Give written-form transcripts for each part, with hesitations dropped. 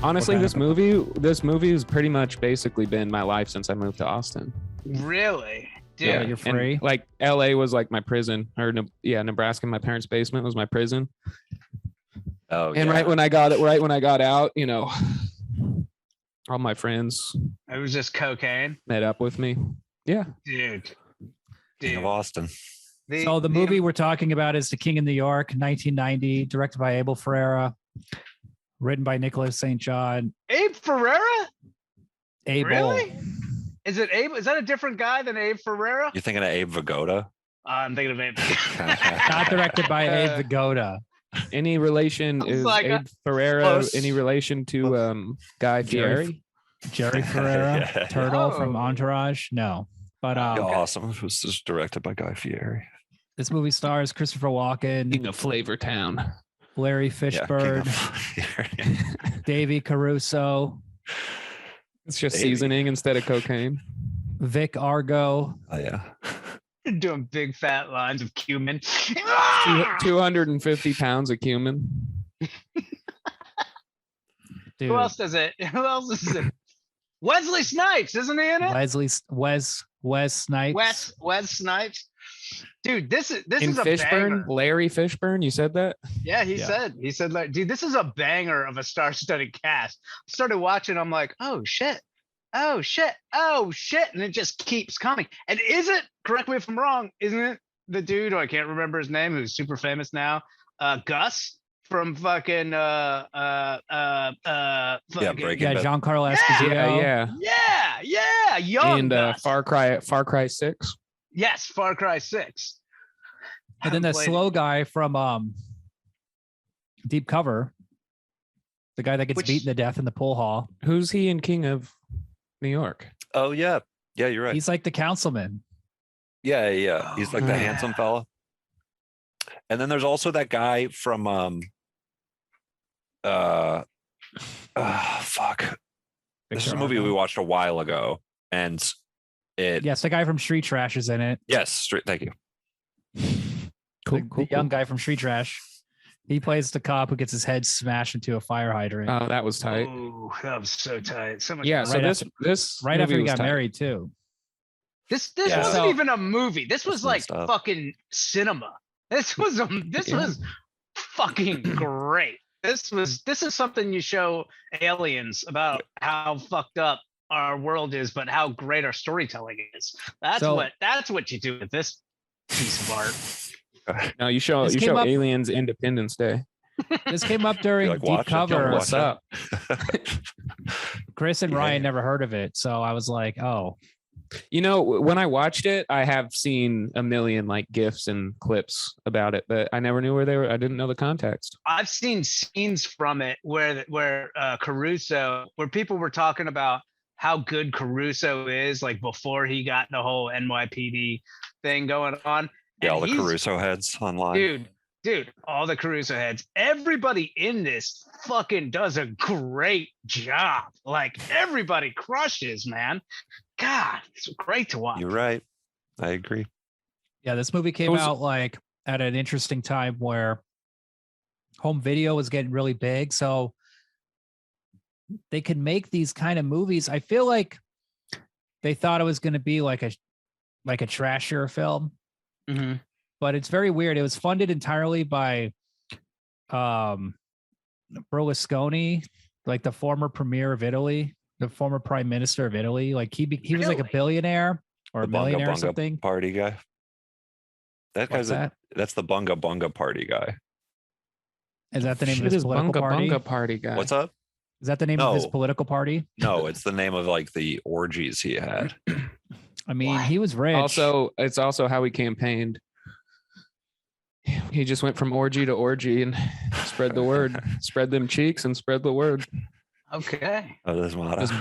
Honestly, this movie has pretty much basically been my life since I moved to Austin. Really? Dude. Yeah, you're free. And, like LA was like my prison, or Nebraska, my parents' basement was my prison. Oh, and yeah. right when I got out, you know, all my friends It was just cocaine. met up with me. Yeah. Dude. King of Austin. So the movie we're talking about is The King of New York, 1990, directed by Abel Ferrara, written by Nicholas St. John. Abe Ferrara? Abel. Really? Is it Abe? Is that a different guy than Abe Ferrara? You're thinking of Abe Vigoda? I'm thinking of Abe. Not directed by Abe Vigoda. Any relation is like, Abe Ferrara? close. Any relation to Guy Fieri? Jerry Ferrara, Yeah. Turtle Oh. from Entourage. No, but Awesome. It was just directed by Guy Fieri. this movie stars Christopher Walken, King of Flavor Town. Larry Yeah, King Fishburne, of Fieri. Davey Caruso, It's just Maybe. seasoning instead of cocaine. Vic Argo, Oh, yeah. Doing big fat lines of cumin. 250 pounds of cumin. dude. Who else does it? Who else is it? Wesley Snipes, isn't he in it? Wes Snipes. Wes Snipes. Dude, this In is a Fishburne, banger. Larry Fishburne, you said that? Yeah, he said like, dude, this is a banger of a star-studded cast. Started watching, I'm like, oh shit, and it just keeps coming. And is it? Correct me if I'm wrong. Isn't it the dude who I can't remember his name, who's super famous now? Gus from fucking Breaking Bad. Giancarlo Yeah, Esposito. yeah, young And Gus. Far Cry 6. Yes, Far Cry 6. And then the Haven't played slow it. guy from Deep Cover, the guy that gets Which- beaten to death in the pool hall. Who's he in King of New York? Oh, yeah. Yeah, you're right. He's like the councilman. Yeah. He's like the Yeah. handsome fella. And then there's also that guy from fuck. This is a movie we watched a while ago, and it Yes, the guy from Street Trash is in it. thank you. The young guy from Street Trash. He plays the cop who gets his head smashed into a fire hydrant. Oh, that was tight. Oh, that was so tight. So much. Yeah, fun. so Right this right movie after he was got tight. married too. This Yeah. wasn't So- even a movie. This was That's like messed up. fucking cinema. This was fucking great. This is something you show aliens about how fucked up our world is, but how great our storytelling is. That's So- what you do with this piece of art. No, you show This came up- aliens Independence Day. This came up during Like, Deep watch it, don't Cover. watch What's up? Chris and Yeah. Ryan never heard of it, so I was like, "Oh, You know, when I watched it, I have seen a million like GIFs and clips about it, but I never knew where they were. I didn't know the context. I've seen scenes from it where Caruso, where people were talking about how good Caruso is, like before he got the whole NYPD thing going on. Yeah, And all the he's- Caruso heads online. Dude, all the Caruso heads, everybody in this fucking does a great job. Like everybody crushes, man. God, it's great to watch. You're right. I agree. yeah." This movie came was- out like at an interesting time where home video was getting really big, so they could make these kind of movies. I feel like they thought it was going to be like a trashier film, Mhm. but it's very weird. It was funded entirely by Berlusconi, like the former premier of Italy, the former prime minister of Italy. Like he was like a Really? billionaire or a The millionaire or Bunga something. party guy. That What's guy's that? that's the Bunga party guy. Is that the name Shit of his is political Bunga party? Bunga party guy. What's up? Is that the name of his No. political party? No, it's the name of like the orgies he had. I mean, What? he was rich. Also, it's also how he campaigned. He just went from orgy to orgy and spread the word, spread them cheeks and spread the word. Okay. Oh, this motto. Just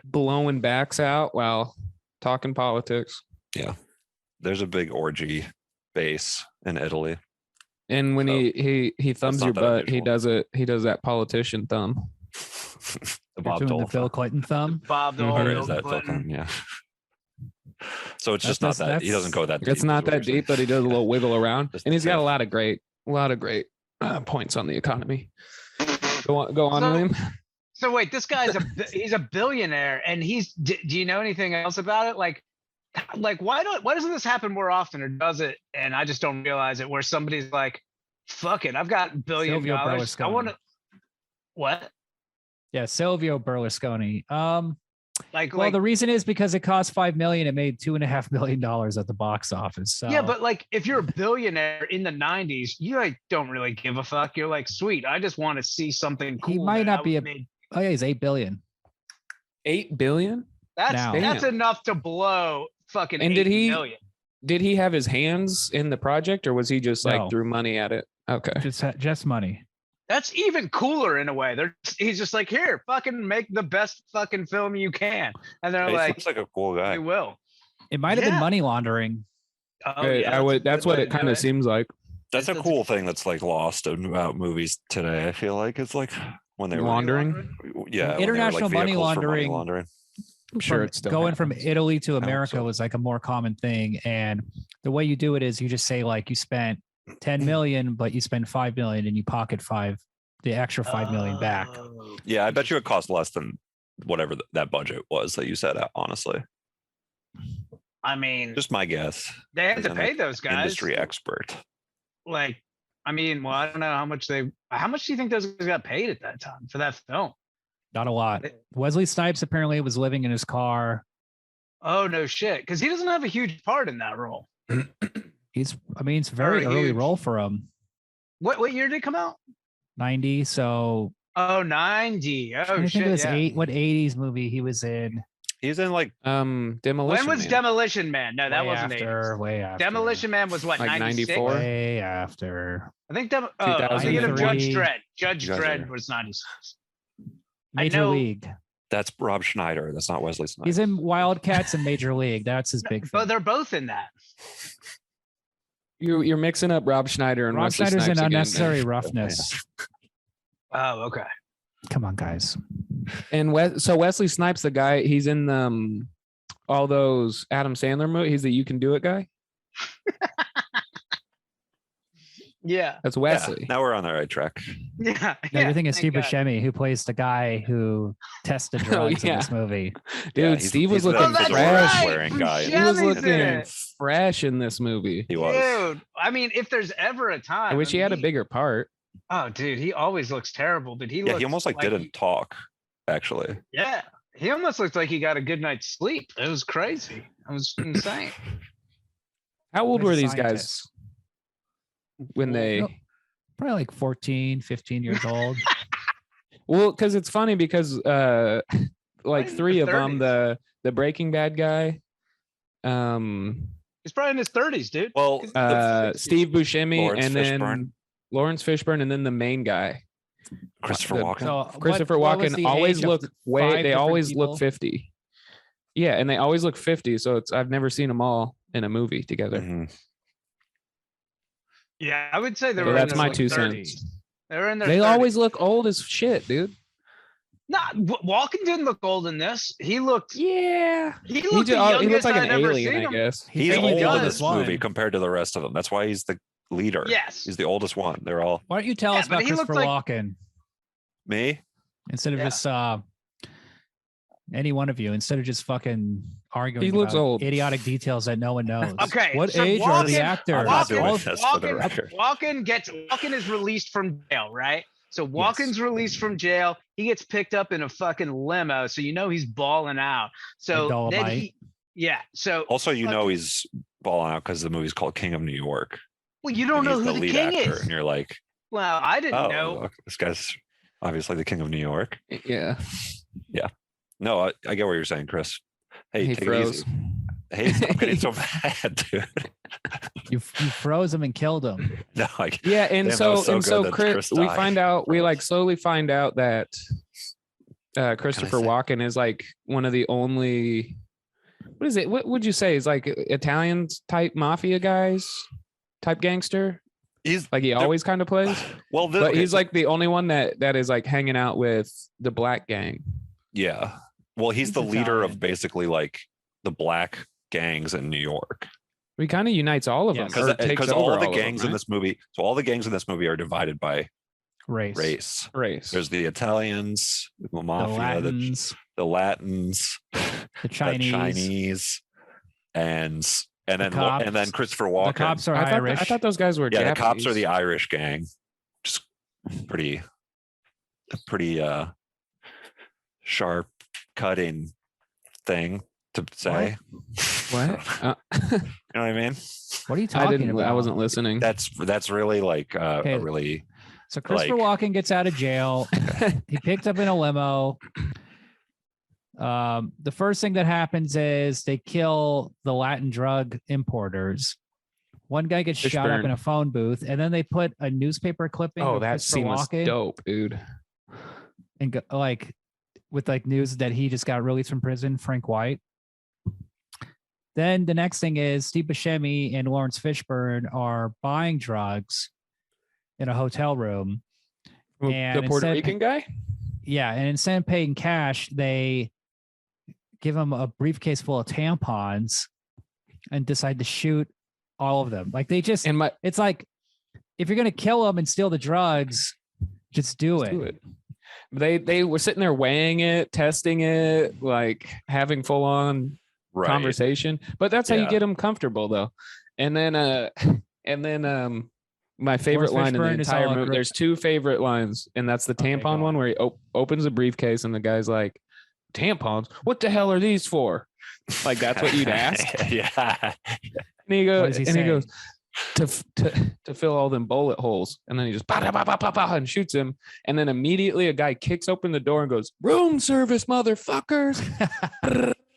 blowing backs out while talking politics. There's a big orgy base in Italy. And when So, he thumbs not your that butt, he unusual. does that politician thumb. The You're Bob doing Dole. the Bill Clinton thumb. Bob Mhm. Dole, Or Bill is that Bill Clinton. Clinton? Yeah. So it's That's- just not that that's- he doesn't go that deep. It's not is what that you're deep, but he does a little wiggle around, Just and he's got the a lot of great points on the economy. Go on, So- William. So wait, this guy's he's a billionaire, and do you know anything else about it? Like why doesn't this happen more often, or does it? And I just don't realize it. Where somebody's like, "Fuck it, I've got $1 billion. Silvio I Berlusconi. want to." What? Yeah, Silvio Berlusconi. Well, the reason is because it cost $5 million. It made $2.5 million at the box office. So. Yeah, but like if you're a billionaire in the 90s, you like don't really give a fuck. You're like, sweet, I just want to see something cool. He might not be made. Oh yeah, he's $8 billion. 8 billion? That's enough to blow fucking. And 8 million. Did he have his hands in the project, or was he just like threw money at it? Okay, just money. That's even cooler in a way. He's just like, here, fucking make the best fucking film you can. And they're He like, looks like a cool guy. we will. It might have been money laundering. Oh, yeah, I would. That's what it kind of seems like. That's a cool thing that's like lost about movies today. I feel like it's like when they laundering. Yeah, international money laundering. I'm sure it's still going happens. from Italy to America was like a more common thing. And the way you do it is you just say like you spent 10 million, but you spend 5 million and you pocket the extra 5 million back. Yeah, I bet you it cost less than whatever that budget was that you said, honestly. I mean, just my guess. They had to pay those guys. Industry expert. Like, I mean, well, I don't know how much do you think those guys got paid at that time for that film? Not a lot. Wesley Snipes apparently was living in his car. Oh, no shit. Because he doesn't have a huge part in that role. It's a very early role for him. What year did it come out? 90. So. Oh, 90. Oh, I think shit. it was what 80s movie he was in. He's in like Demolition. When was Man. Demolition Man? No, that wasn't way after. Demolition Man was what, like 94? Way after. I think I'm thinking of Judge Dredd. Judge Dredd was 96. Major League. That's Rob Schneider. That's not Wesley Snipes. He's in Wildcats and Major League. That's his big thing. But they're both in that. You're mixing up Rob Schneider and Rob Wesley Schneider's Snipes in again, Unnecessary man. Roughness. Oh, okay. Come on, guys. And so Wesley Snipes, the guy, he's in all those Adam Sandler movies. He's the You Can Do It guy. Yeah, that's Wesley. Yeah, now we're on the right track. Yeah, everything is Steve Buscemi, who plays the guy who tested drugs in this movie. Dude, Steve was looking fresh. Wearing guy. He was looking fresh in this movie. He was. Dude, I mean, if there's ever a time, I wish he had a bigger part. Oh, dude, he always looks terrible, but he almost like didn't talk. Actually, yeah, he almost looked like he got a good night's sleep. It was crazy. It was insane. How old were these guys when they probably like 14, 15 years old? Well, because it's funny because like three of them, the Breaking Bad guy, he's probably in his 30s, dude. Well, Steve Buscemi, Lawrence and Fishburne. then Lawrence Fishburne, and then the main guy, Christopher Walken. So Christopher Walken always look they always look 50. Yeah, and they always look 50. So I've never seen them all in a movie together. Mm-hmm. Yeah, I would say so that's my 2 cents. They're in their They 30s. always look old as shit, dude. Walken didn't look old in this. He looked. Yeah, he looked the he looks youngest like an I've ever alien, seen I him. guess. He's He old does. in this movie compared to the rest of them. That's why he's the leader. Yes. He's the oldest one. They're all. Why don't you tell us but about he looked Christopher like- Walken Me? instead of just any one of you, instead of just fucking arguing He looks about old. idiotic details that no one knows. Okay, What so age are the Walken- actors? I'm not doing All- this for the record. Walken is released from jail, right? So Walken's released from jail. He gets picked up in a fucking limo, so you know he's balling out. So then so Also, you know he's balling out because the movie's called King of New York. well, you don't know He's who the the lead king actor, is. and you're like, Well, I didn't know. look, this guy's obviously the King of New York. Yeah, No, I get what you're saying, Chris. Hey, he take it froze. easy. Hey, I'm getting so mad, dude. You froze him and killed him. No, Yeah, and Damn, that so was so good that Chris, Chris we died. slowly find out that Christopher say? Walken is like one of the only. What is it? What would you say? Is like Italian type mafia guys, type gangster. he's Like he always kind of plays, well, but he's like the only one that is like hanging out with the black gang. yeah. Well, he's He's the leader Italian. of basically like the black gangs in New York. He kind of unites all of them. Yes. or takes Because over all the of gangs them, in right? this movie, so all the gangs in this movie are divided by Race. There's the Italians, the The mafia, Latins, the Latins, the Chinese. the Chinese, and then cops. and then Christopher Walken. The cops are I Irish. thought those guys were Yeah, Japanese. the cops are the Irish gang. Just pretty sharp cutting thing to say. What? You know what I mean? What are you talking about? I wasn't listening. That's really like Okay. a really So Christopher like- Walken gets out of jail. He picked up in a limo. The first thing that happens is they kill the Latin drug importers. One guy gets shot up Fishburne. in a phone booth, and then they put a newspaper clipping Oh, of that Christopher scene was Walken dope, dude. and with news that he just got released from prison, Frank White. Then the next thing is Steve Buscemi and Lawrence Fishburne are buying drugs in a hotel room. And The Puerto instead- Rican guy? Yeah, and instead of paying cash, they give him a briefcase full of tampons and decide to shoot all of them. Like they just, And it's like if you're gonna kill them and steal the drugs, just do let's it. do it. They were sitting there weighing it, testing it, like having full on right. conversation. But that's how you Yeah. get them comfortable, though. And then my favorite line in the Fishburne is entire all movie. agree- There's two favorite lines, and that's the Okay, tampon go on. one where he opens a briefcase and the guy's like, "Tampons? What the hell are these for?" Like that's what you'd ask. Yeah. And he goes, What does he and say? he goes to fill all them bullet holes, and then he just and shoots him, and then immediately a guy kicks open the door and goes, "Room service, motherfuckers!"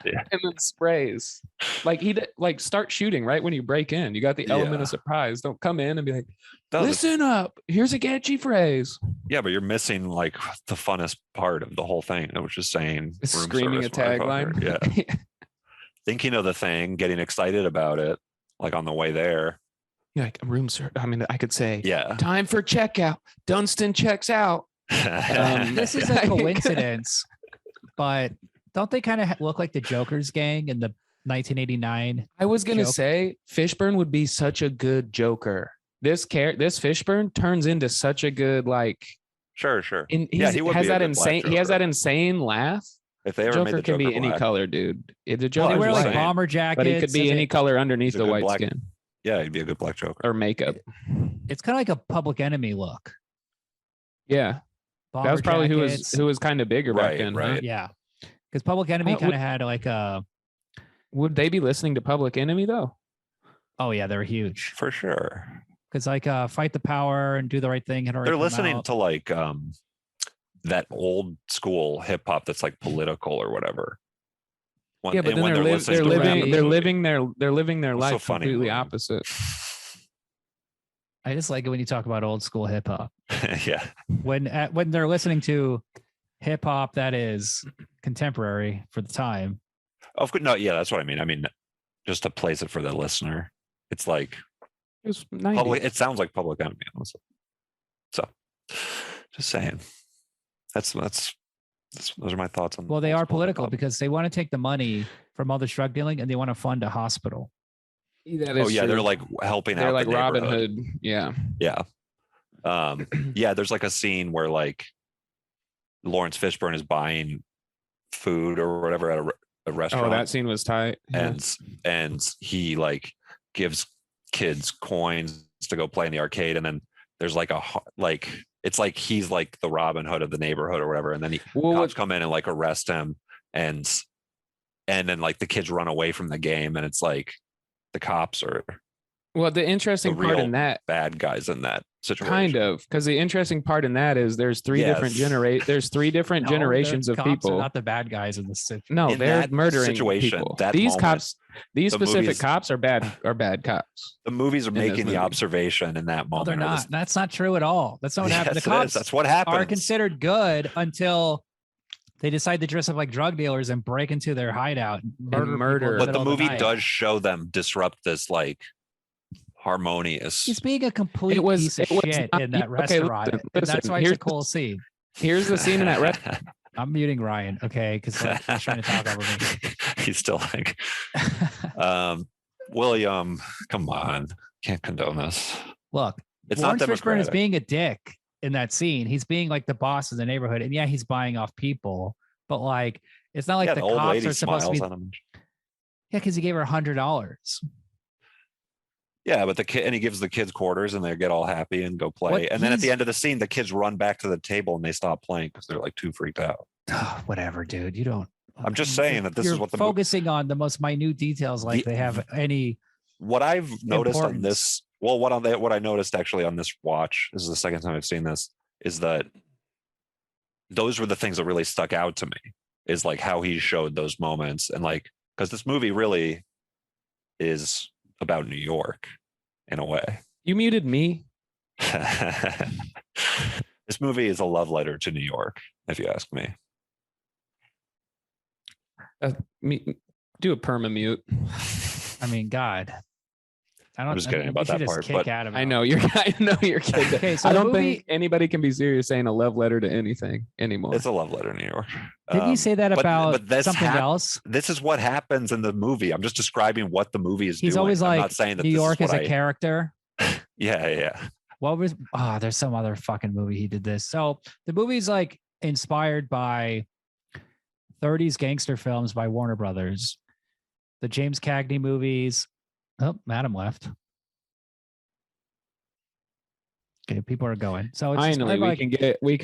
Yeah. And then sprays. Like like start shooting right when you break in. You got the element Yeah. of surprise. Don't come in and be like, No, "Listen up, here's a catchy phrase." yeah, but you're missing like the funnest part of the whole thing, which is saying It's room screaming a service, motherfucker. tagline. Yeah. Thinking of the thing, getting excited about it, like on the way there. You're like room service. I mean, I could say, Yeah. "Time for checkout. Dunstan checks out." This is a coincidence, but don't they kind of look like the Joker's gang in the 1989? I was gonna Joke. say Fishburne would be such a good Joker. This Fishburne turns into such a good like. Sure. He Yeah, he would has be a that good Black insane. He has that Joker. insane laugh. If they ever made Joker the can Joker be any black, color, dude. The They Joker's wear like saying. bomber jackets. but he could be and any it- color underneath He's a the good white black- skin yeah, he'd be a good Black Joker. or makeup. It's kind of like a Public Enemy look. Yeah, Bomber that was probably jackets. who was kind of bigger back Right, then. huh? right. Yeah, because Public Enemy How- kind of had like a. Would they be listening to Public Enemy though? Oh yeah, they're huge. For sure. Because Fight the Power and Do the Right Thing had already. They're come listening out. to like that old school hip hop that's like political or whatever. When- Yeah, but and then when they're listening to living rap they're music. living their What's so life funny completely about it? opposite. I just like it when you talk about old school hip hop. Yeah. When they're listening to hip hop that is contemporary for the time. Of course, no, yeah, that's what I mean. I mean, just to place it for the listener, it's like It was 90s. public. It sounds like Public Enemy, honestly. So, just saying. That's those are my thoughts on. Well, they old are school political hip-hop. because they want to take the money from all this drug dealing and they want to fund a hospital. That Oh is yeah, true. they're like helping they're out. like the Robin neighborhood. Hood. Yeah. Yeah. Yeah, there's like a scene where like Lawrence Fishburne is buying food or whatever at a restaurant. Oh, that scene was tight. Yeah. and he like gives kids coins to go play in the arcade, and then there's like it's like he's like the Robin Hood of the neighborhood or whatever, and then Well, cops come in and like arrest him, and then like the kids run away from the game, and it's like the cops are the interesting the part real in that bad guys in that situation. kind of because the interesting part in that is there's three different Yes. there's three different No, the generations of cops are people. not the bad guys in this situation. No, In they're that murdering situation, people. that These moment, cops, these the specific movies- cops are bad cops. The movies are this making the movie. observation in that No, moment. they're or not. this- That's not true at all. That's not what happened. Yes, The it is. cops That's what happens. are considered good until they decide to dress up like drug dealers and break into their hideout and murder. murder. people in But the middle of movie night. does show them disrupt this like harmonious. He's being a complete piece of shit in that restaurant. listen, and that's listen, why it's a here's cool scene. Here's the scene in that restaurant. I'm muting Ryan, okay? Because he's trying to talk over me. He's still like, William, come on, can't condone this. Look, It's Lawrence not Fishburne is democratic. being a dick in that scene. He's being like the boss of the neighborhood, and yeah, he's buying off people, but like it's not like the old cops lady are supposed to be. smiles at him. Yeah, because he gave her $100. Yeah, but the kid, and he gives the kids quarters, and they get all happy and go play. What And then at the he's- end of the scene, the kids run back to the table and they stop playing because they're like too freaked out. Whatever, dude. You don't. I'm just saying that this You're is what the focusing on the most minute details, like The- they have any. what I've noticed on importance. this. Well, what I noticed actually on this watch, this is the second time I've seen this, is that those were the things that really stuck out to me. Is like how he showed those moments, and like because this movie really is about New York in a way. You muted me. This movie is a love letter to New York, if you ask me. Do a perma mute. I mean, God. I don't. I'm just kidding about we should that just part, kick but Adam I out. know you're. I know you're kidding. Okay, so I the don't movie- think anybody can be serious saying a love letter to anything anymore. It's a love letter to New York. Didn't you say that but- about but this something else? This is what happens in the movie. I'm just describing what the movie is He's doing. always I'm like not saying that New this York is is what a I- character. Yeah. What was? Oh, there's some other fucking movie he did this. So the movie's like inspired by 30s gangster films by Warner Brothers, the James Cagney movies. Oh, Madam left. Okay, people are going. So it's Finally, inspired we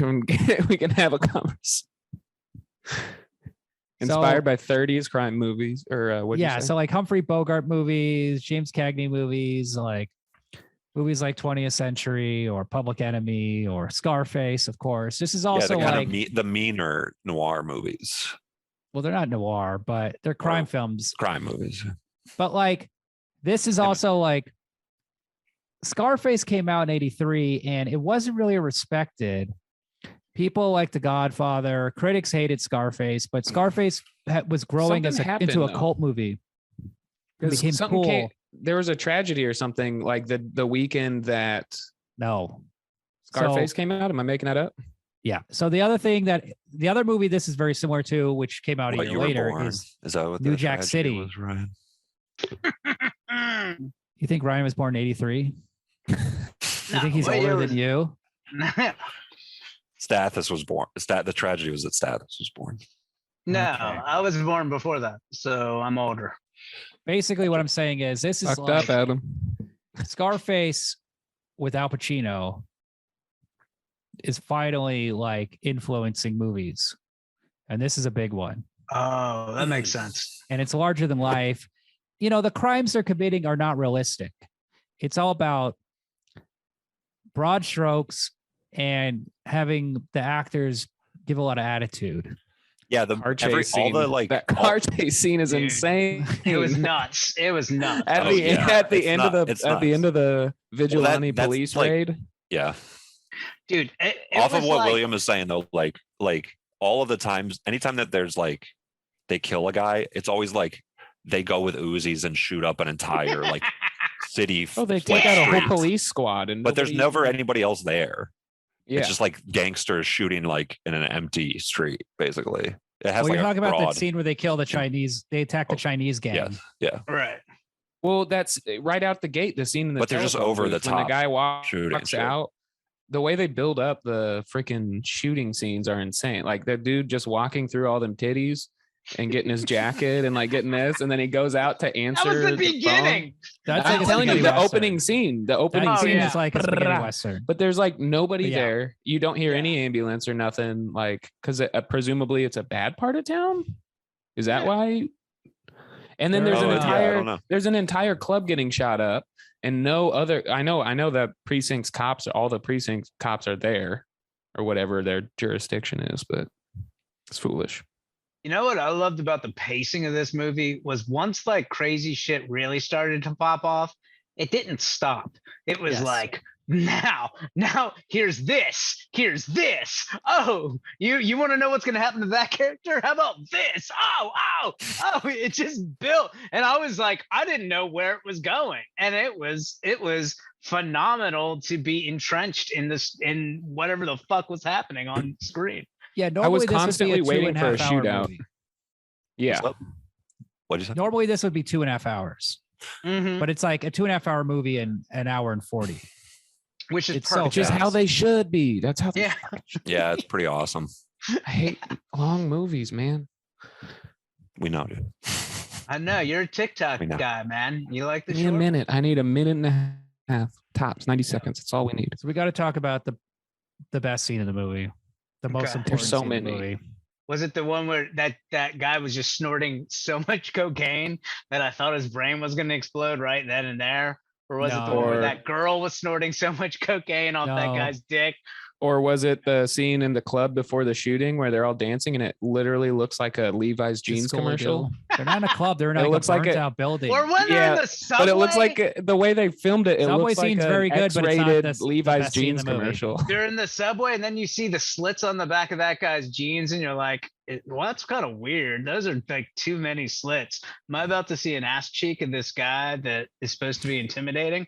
can have a conversation. Inspired by 30s crime movies, or what? yeah, so like Humphrey Bogart movies, James Cagney movies, like movies like 20th Century or Public Enemy or Scarface, of course. This is also the kind like of the meaner noir movies, well, they're not noir, but they're crime films. crime movies. But like this is also like Scarface came out in 83 and it wasn't really respected. People like The Godfather, critics hated Scarface, but Scarface was growing Something happened, into a though. cult movie. It Because became something cool. there was a tragedy or something like the weekend that No. Scarface So- came out. Am I making that up? Yeah. So the other movie this is very similar to, which came out a What year you were later, born. is Is that what New the Jack tragedy City. was, Ryan? You think Ryan was born in 83? You think he's what year older was- than you? Stathis was born. The tragedy was that Stathis was born. No, Okay. I was born before that, so I'm older. Basically, what I'm saying is this is Fucked like up, Adam. Scarface with Al Pacino is finally like influencing movies. And this is a big one. Oh, that makes sense. And it's larger than life. You know, the crimes they're committing are not realistic. It's all about broad strokes and having the actors give a lot of attitude. Yeah, the Car every chase all scene. the like That all- car chase scene is Dude, insane. It was nuts. It was nuts. at Oh, the yeah. at the It's end not- of the it's at the nuts. end of the vigilante that's police like- raid. yeah. Dude, it Off of was what like- William is saying though, like all of the times, anytime that there's like they kill a guy, it's always like they go with Uzis and shoot up an entire like city. Oh, they like, take out a whole street. police squad, and But there's nobody- never anybody else there. Yeah, It's just like gangsters shooting like in an empty street, basically. It has Well, like you're a talking about broad. that scene where they kill the Chinese, they attack the Oh, Chinese gang. Yes, yeah. Right. well, that's right out the gate. The scene in the But they're just telephone over the booth when top the guy shooting walks shit. out. The way they build up the freaking shooting scenes are insane. Like that dude just walking through all them titties and getting his jacket and like getting this, and then he goes out to answer. That was the phone. beginning. That's I'm like a telling you, spaghetti the western. opening scene, the opening That Oh, scene scene yeah. is like a spaghetti western. but there's like nobody Yeah. there. You don't hear Yeah. any ambulance or nothing, like because presumably it's a bad part of town. Is that Yeah. why? And then there's Oh, an yeah, I entire don't know. there's an entire club getting shot up, and no other. I know that precincts cops, all the precinct cops are there, or whatever their jurisdiction is, but it's foolish. You know what I loved about the pacing of this movie was once like crazy shit really started to pop off, it didn't stop. It was Yes. like now here's this. Oh, you want to know what's gonna happen to that character? How about this? Oh, it just built. And I was like, I didn't know where it was going. And it was phenomenal to be entrenched in whatever the fuck was happening on screen. Yeah, I was normally this would be constantly a waiting for a 2.5 hour shootout. movie. Yeah, What did you say? Normally this would be 2.5 hours, Mhm. but it's like a 2.5 hour movie in an hour and 40. which is It's so perfect. Which is how fast. they should be. That's how they Yeah. Yeah, it's pretty awesome. I hate long movies, man. We know, dude. I know you're a TikTok We know. guy, man. You like the Give me a short? minute. I need a minute and a half. Tops, 90 seconds. That's all we need. So we got to talk about the best scene in the movie, the most Okay. important There's so scene in the many. movie. Was it the one where that guy was just snorting so much cocaine that I thought his brain was going to explode right then and there? Or was it the one where No. that girl was snorting so much cocaine off that No. guy's dick? Or was it the scene in the club before the shooting where they're all dancing and it literally looks like a Levi's jeans Just commercial? They're not in a club. They're in It like looks a like burnt a- out building. Or when they're in Yeah, the subway? But it looks like the way they filmed it. It Subway looks like scene's an very good, but it's not X-rated the Levi's best scene in jeans the movie. commercial. they're in the subway and then you see the slits on the back of that guy's jeans and you're like, well, that's kind of weird. Those are like too many slits. Am I about to see an ass cheek of this guy that is supposed to be intimidating?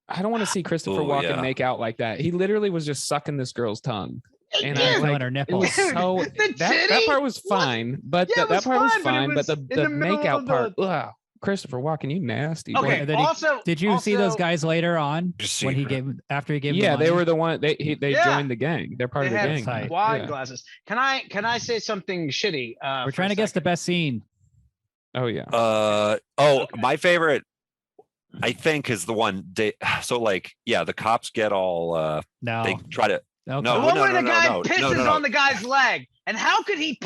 I don't want to see Christopher Oh, Walken yeah. make out like that. He literally was just sucking this girl's tongue. And Yeah, I feeling like her it nipples. was so The that titty? part was What? fine, but Yeah, it that was part was fine, but it fine. But was the in the middle make out of part, the- ugh, Christopher Walken, you nasty. Okay. And then he- Also, Did you see those also, guys later on Just when he secret. gave after he gave? Yeah, the they money? were the one. They Yeah. joined the gang. They're part They of the had gang. tight. wide Yeah. glasses. Can I say something shitty? We're for trying a to guess the second? best scene. Oh yeah. Okay. My favorite, I think, is the one. So like, yeah, the cops get all. No, They try to. okay. The No, one no, where no, the no, guy no, pisses no, no, no. on the guy's leg. And how did he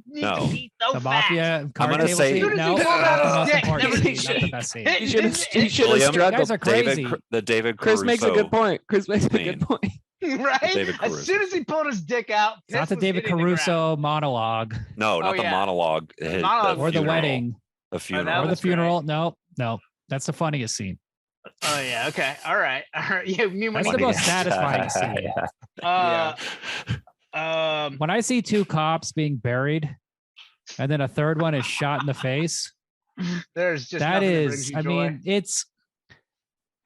need No. to pee so the fast? mafia card gonna table say- scene? As soon as No, he pulled not out the his most dick, important never- scene, not the best scene. It- You should have. it- You should have William, struck. You guys are crazy. The David. Chris makes a good Caruso. point. Chris makes a scene. good point. right? David As Caruso. soon as he pulled his dick out, It's not piss the was David hitting the ground. Caruso monologue No, not Oh, the yeah. monologue. monologue or the funeral. wedding The funeral. that or the was great. funeral. No, that's the funniest scene. Oh yeah. Okay. All right. Yeah. You mean when That's he the most satisfying scene. Yeah. When I see two cops being buried, and then a third one is shot in the face, there's just that nothing that brings is, you I joy. mean, it's.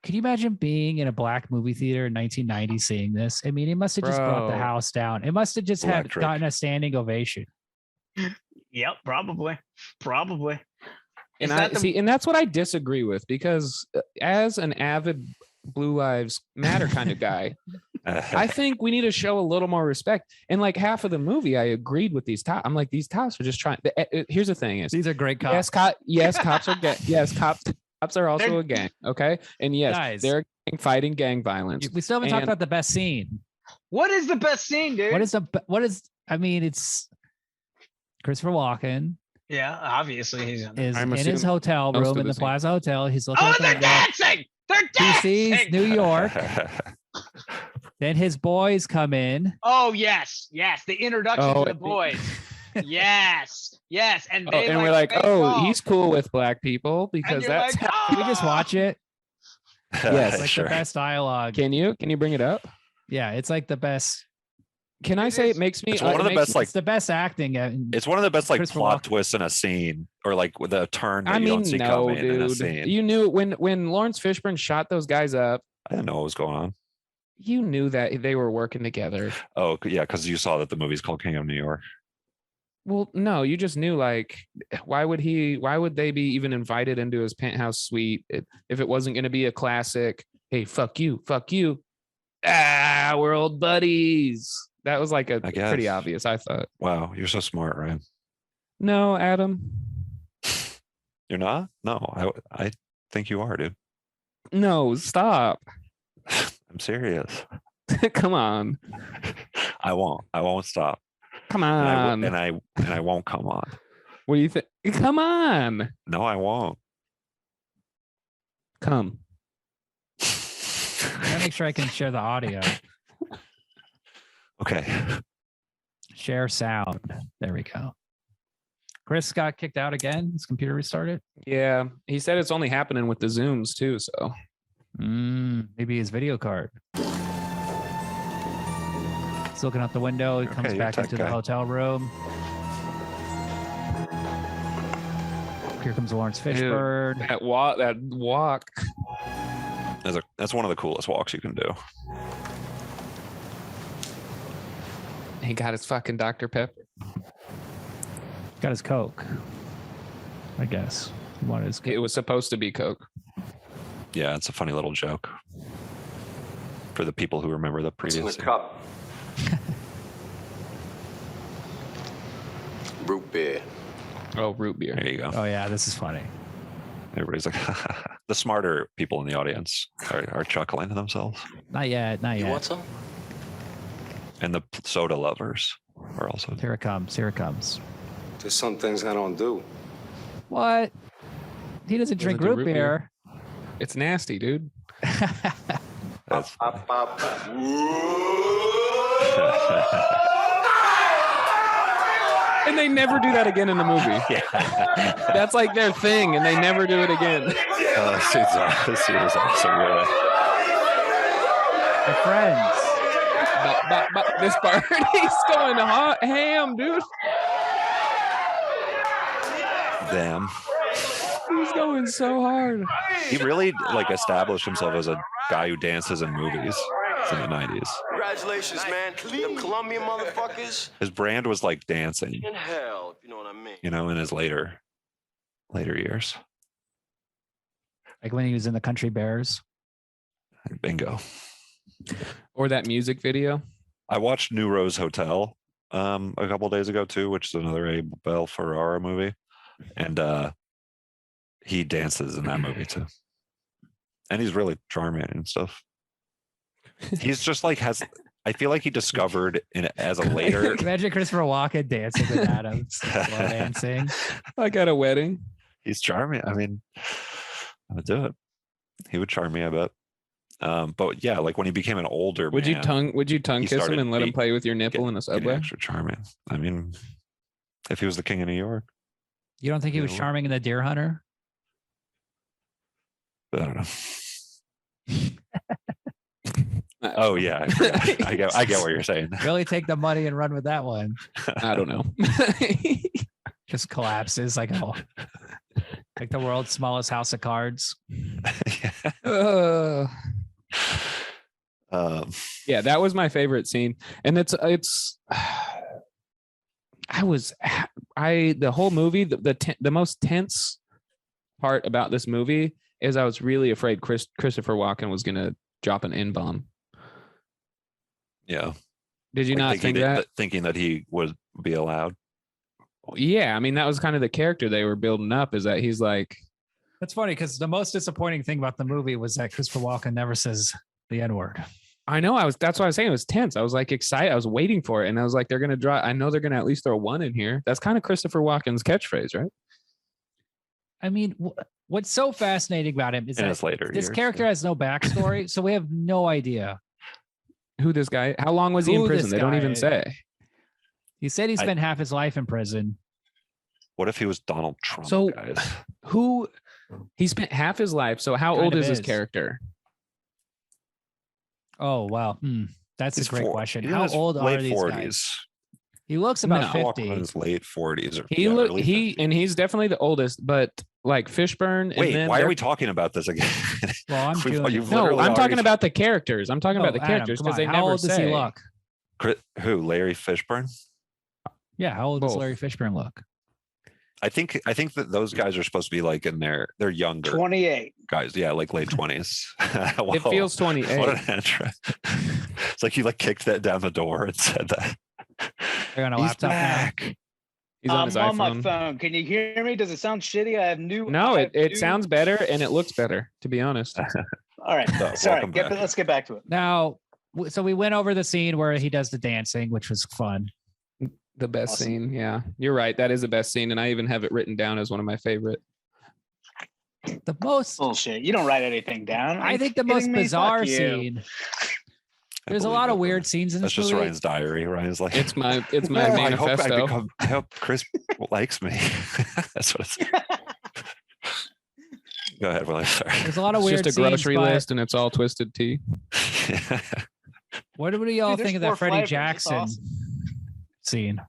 Could you imagine being in a black movie theater in 1990 seeing this? I mean, it must have just brought the Bro. house down. It must have just had Electric. gotten a standing ovation. Yep. Probably. And Is that the- and that's what I disagree with because as an avid Blue Lives Matter kind of guy, I think we need to show a little more respect. And like half of the movie, I agreed with these cops. I'm like, these cops are just trying. Here's the thing: is These are great cops. yes, cops are yes, cops are also a gang. Okay, and yes, Guys. they're fighting gang violence. We still haven't talked And- about the best scene. What is the best scene, dude? I mean, it's Christopher Walken Yeah. Obviously, he's in. is I'm in his assuming hotel most room of in the the scene. Plaza Hotel. He's looking Oh, out and the they're window. dancing. They're He dancing. sees New York. Then his boys come in. Oh yes. The introduction Oh, to the boys. yes. And Oh, they and we're like, fake oh, off. he's cool with black people And because you're that's. like, Can we just watch it? Yes, It's like sure. the best dialogue. Can you bring it up? Yeah, it's like the best. Can I It say is- it makes me? It's one of it the makes best, me- like, It's the best acting. It's one of the best like Christopher plot Walken. twists in a scene, or like with a turn that I you mean, don't see no, coming in a dude. scene. You knew when Lawrence Fishburne shot those guys up. I didn't know what was going on. You knew that they were working together. Oh yeah, because you saw that the movie's called King of New York. Well, no, you just knew. Like, why would they be even invited into his penthouse suite if it wasn't going to be a classic? Hey, fuck you. We're old buddies. That was like I guess. pretty obvious, I thought. Wow, you're so smart, Ryan. No, Adam. You're not? No, I think you are, dude. No, stop. I'm serious. Come on. I won't stop. Come And on. I won't come on. What do you think? Come on. No, I won't. Come. I gotta make sure I can share the audio. Okay. Share sound. There we go. Chris got kicked out again. His computer restarted. Yeah. He said it's only happening with the Zooms too. So Maybe his video card. He's looking out the window. He comes Okay, you're back tech into the guy. hotel room. Here comes Lawrence Fishburne. that walk. That's one of the coolest walks you can do. He got his fucking Dr. Pepper. Got his Coke. I guess. He wanted his It was supposed to be Coke. Yeah, it's a funny little joke. for the people who remember the What's in previous. the cup? Root beer. Oh, root beer. There you go. Oh yeah, this is funny. Everybody's like, the smarter people in the audience are chuckling to themselves. Not yet. Not You yet. want some? And the soda lovers are also. Here it comes. Here it comes. There's some things I don't do. What? He doesn't drink Doesn't do root root beer. It's nasty, dude. That's And they never do that again in the movie. That's like their thing, and they never do it again. this is awesome, really. They're friends. But this part, he's going hot ham, dude. Damn. He's going so hard. He really like established himself as a guy who dances in movies in the 90s. Congratulations, man. Them Colombian motherfuckers. His brand was like dancing, In hell, if you know what I mean. you know, in his later years. Like when he was in the Country Bears. Bingo. Or that music video. I watched New Rose Hotel a couple days ago too, which is another Abel Ferrara movie. And he dances in that movie too. And he's really charming and stuff. He's just like I feel like he discovered as a later Imagine Christopher Walken dancing with Adams. Slow dancing. Like at a wedding. he's charming. I mean, I would do it. He would charm me, I bet. But yeah, like when he became an older Would man, you tongue he kiss him started and let him be- play with your nipple in a getting subway? extra charming. I mean, if he was the king of New York, You don't think he was Yeah. charming in The Deer Hunter? but I don't know. Oh yeah, I forgot. I get what you're saying. Really take the money and run with that one. I don't know. Just collapses like like the world's smallest house of cards. Uh, um, yeah, that was my favorite scene, and it's the whole movie, the most tense part about this movie is I was really afraid Christopher Walken was gonna drop an N-bomb. yeah. Did you Like not think that? thinking that he would be allowed. Yeah, I mean that was kind of the character they were building up. Is that he's like, That's funny because the most disappointing thing about the movie was that Christopher Walken never says the N-word. I know that's what I was saying. It was tense. I was like excited. I was waiting for it, and I was like, they're gonna draw. I know they're gonna at least throw one in here. That's kind of Christopher Walken's catchphrase, right? I mean, what's so fascinating about him is In that his later this years, character has no backstory, so we have no idea. Who this guy? How long was he in Who prison? this They don't guy even is. say. He said he I- spent half his life in prison. What if he was Donald Trump? So- guys? Who? He spent half his life. So how Kind old of is his is. character? Oh wow, that's He's a great four- question. he's in How his old are late these 40s. guys? He looks about No. Walken 50. in his late 40s. Or, He yeah, look early he 50s. and he's definitely the oldest, but like Fishburne. Wait, and then why are they're- we talking about this again? Well, I'm We've- doing. you've No, literally I'm talking already- about the characters. I'm talking about No, the Adam, characters come because on. they How never old does say. he look? Who? Larry Fishburne? Yeah, how old does Both. Larry Fishburne look? I think that those guys are supposed to be like they're younger 28. guys. Yeah, like late 20s. It feels 28. What an entrance. It's like you like kicked that down the door and said that. They're on a He's laptop now. back. He's on his I'm on my iPhone. phone. Can you hear me? Does it sound shitty? I have new. No, I have it new- sounds better and it looks better. To be honest, All right. So, Sorry. welcome back. Let's get back to it. Now, so we went over the scene where he does the dancing, which was fun. the best Awesome. scene. Yeah, you're right. That is the best scene, and I even have it written down as one of my favorite. The most, Bullshit. You don't write anything down. Are I you think, the most kidding me? bizarre Fuck you. scene. I There's a believe lot of it, weird though. scenes in That's this just movie. Ryan's diary. Ryan's like, It's my Oh, manifesto. I hope Chris likes me. That's what it's. Go ahead, William. Sorry. There's a lot of It's weird just a grocery scenes, but list, and it's all twisted tea. what do y'all Dude, think of there's that four Freddie flavors. It's Jackson awesome. scene?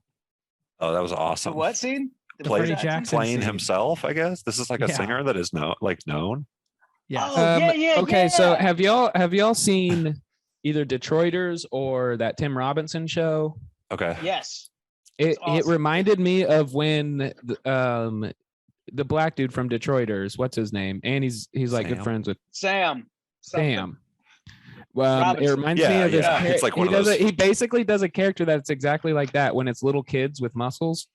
Oh, that was The awesome. what scene? The Play- Freddie Jackson Playing scene. himself, I guess. This is like a Yeah. singer that is known. Yeah. Oh, yeah. Okay, so yeah. have y'all seen either Detroiters or that Tim Robinson show? Okay. Yes. It awesome. reminded me of when the black dude from Detroiters, what's his name? And he's like good Sam? friends with Sam. Something. Sam. It Robinson. reminds me Yeah, of his. yeah. It's like one of those- He basically does a character that's exactly like that when it's little kids with muscles.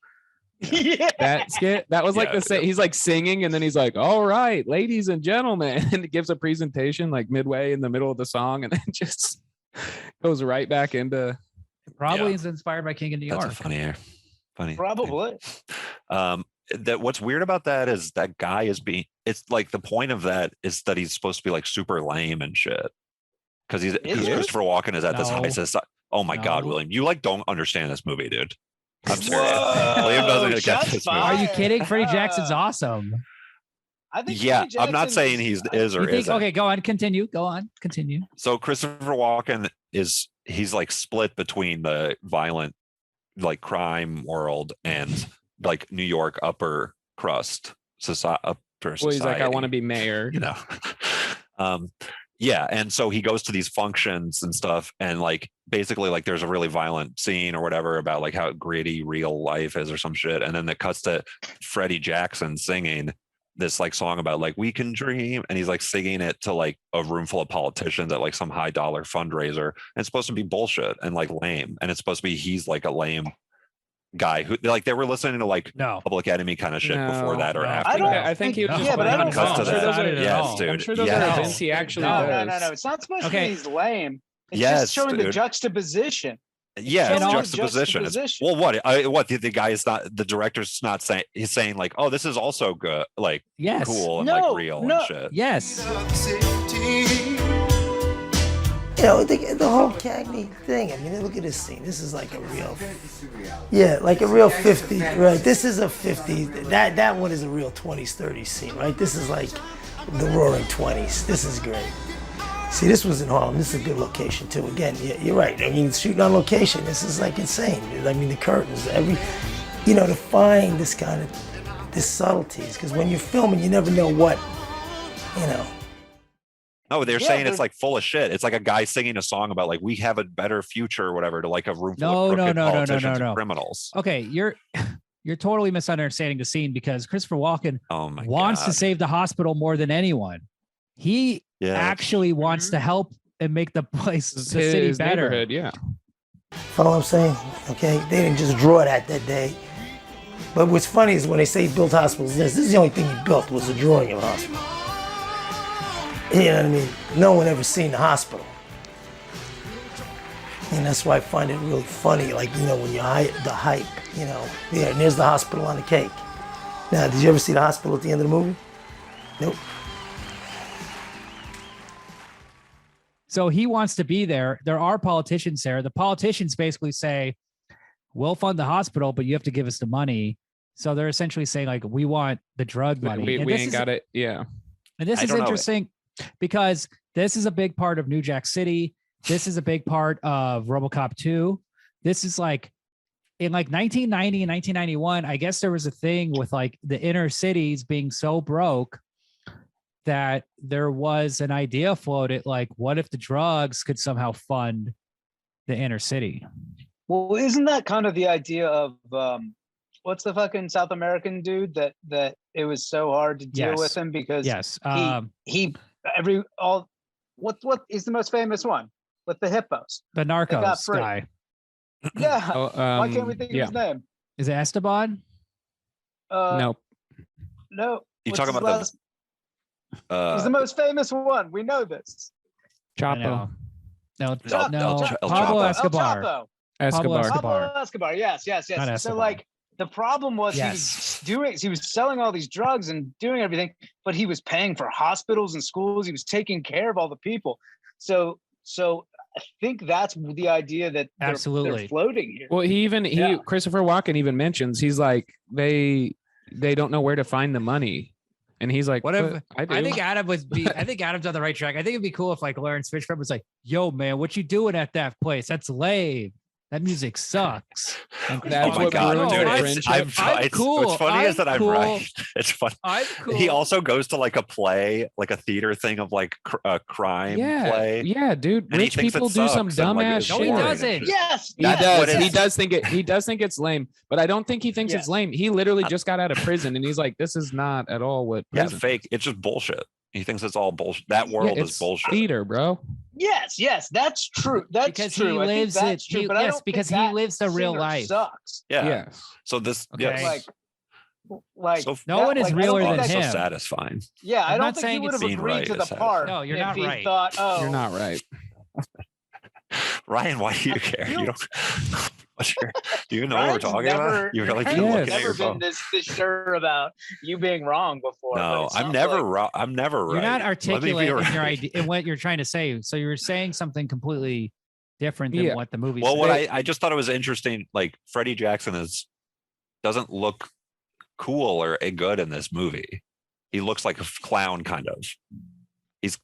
Yeah. That skit that was like Yeah, he's like singing and then he's like, all right, ladies and gentlemen, and he gives a presentation like midway in the middle of the song and then just goes right back into Probably Yeah. is inspired by King of New That's York. a funny. Probably. That what's weird about that is that guy is being. It's like the point of that is that he's supposed to be like super lame and shit because Is he? Christopher Walken is at this No. high. Says, oh my god, No. William, you like don't understand this movie, dude. I'm serious. Whoa, William doesn't get shots this fired. Are movie. you kidding? Freddie Jackson's awesome. I think Yeah, Freddie I'm not Jackson saying he's is or You think? isn't. Okay, go on. Continue. Go on. Continue. So Christopher Walken he's like split between the violent like crime world and like New York upper crust society. well, he's like, I want to be mayor. You know. Yeah, and so he goes to these functions and stuff, and like basically like there's a really violent scene or whatever about like how gritty real life is or some shit, and then it cuts to Freddie Jackson singing this like song about like we can dream, and he's like singing it to like a room full of politicians at like some high dollar fundraiser, and it's supposed to be bullshit and like lame, and it's supposed to be he's like a lame guy who like they were listening to like No. Public Enemy kind of shit before No, that or no. after I don't that. I think he was No. just Yeah, but I playing don't himself. know. I'm sure those Not are at Yes, all. dude. I'm sure those Yes. are events he actually No, does. no. It's not supposed to Okay. be he's lame. It's Yes, just showing the dude. juxtaposition. Yeah, it's showing the juxtaposition. juxtaposition. Well, what the guy is not the director's not saying he's saying like, oh, this is also good, like Yes. cool and No, like real no. and shit. Yes. You know, the whole Cagney thing. I mean, look at this scene. This is like a real, yeah, like a real 50, right? This is a 50. That one is a real 20s, 30s scene, right? This is like the roaring 20s. This is great. See, this was in Harlem. This is a good location too. Again, you're right. I mean, shooting on location. This is like insane. I mean, the curtains, to find this kind of, this subtleties. Because when you're filming, you never know what, you know. No, they're Yeah, saying but- it's like full of shit. It's like a guy singing a song about like we have a better future or whatever to like a room full of crooked politicians and criminals. Okay, you're totally misunderstanding the scene because Christopher Walken Oh my wants god. to save the hospital more than anyone. He Yeah. actually wants to help and make the place, the city His better. neighborhood, yeah. Follow what I'm saying? Okay, they didn't just draw that day. But what's funny is when they say he built hospitals, this is the only thing he built was a drawing of a hospital. You know what I mean? No one ever seen the hospital. And that's why I find it really funny, like, when you the hype, yeah, and there's the hospital on the cake. Now, did you ever see the hospital at the end of the movie? Nope. So he wants to be there. There are politicians there. The politicians basically say, we'll fund the hospital, but you have to give us the money. So they're essentially saying, like, we want the drug money. We And ain't this is- got it. Yeah. And this I is don't know. interesting because this is a big part of New Jack City. This is a big part of RoboCop 2. This is like in like 1990 and 1991, I guess there was a thing with like the inner cities being so broke that there was an idea floated like, what if the drugs could somehow fund the inner city? Well, isn't that kind of the idea of what's the fucking South American dude that it was so hard to deal Yes. with him because Yes. what is the most famous one with the hippos? The got Narcos free. guy. Yeah. Oh, Why can't we think of his name? Is it Esteban? Nope. No. You What's talking his about last- He's the most famous one. We know this. I Chapo. know. No, Chapo. no. El Pablo Chapo. Escobar. El Chapo. Escobar. Escobar. Pablo Escobar. Yes. Not So Escobar. like the problem was Yes. he was selling all these drugs and doing everything, but he was paying for hospitals and schools. He was taking care of all the people. So I think that's the idea that they're Absolutely. floating here. Well, Yeah. Christopher Walken even mentions he's like they don't know where to find the money, and he's like, What if "But I do." I think Adam's on the right track. I think it'd be cool if like Lawrence Fishburne was like, "Yo, man, what you doing at that place? That's lame. That music sucks." And That's Oh my what god, ruins dude! their I'm friendship. I'm cool. What's funny is that I'm cool. right. It's funny. I'm cool. He also goes to like a play, like a theater thing of like a crime yeah, play. yeah, dude. And he Rich thinks it people do some sucks and, like, dumbass it's No, he shit. boring. doesn't. Yes. He yes, does. yes. He does think it. He does think it's lame, but I don't think he thinks it's Yes. lame. He literally just got out of prison, and he's like, "This is not at all what." Yeah, prison fake. It's just bullshit. He thinks it's all bullshit. That world is it's bullshit. theater, bro. Yes, that's true. That's Because true. he I think lives that's it. true, but I Yes, don't because think he that lives the real singer life. Sucks. Yeah. Yes. So this, Okay. yes. Like So No one is I don't realer think than that's so him. satisfying. Yeah, I I'm don't not think he saying would it's have being agreed right to is the satisfying. part No, you're if not he right. thought, oh, You're not right. Ryan, why do you care? You don't. Do you know Ryan's what we're talking never, about? You're like Ryan's looking Yes. at never your been phone. this sure about you being wrong before. but No, it I'm sounds never like- wrong. I'm never right. You're not Let me be articulate in your right. idea in what you're trying to say. So you're saying something completely different than Yeah. what the movie. Well, said. what I just thought it was interesting. Like Freddie Jackson doesn't look cool or good in this movie. He looks like a clown, kind of.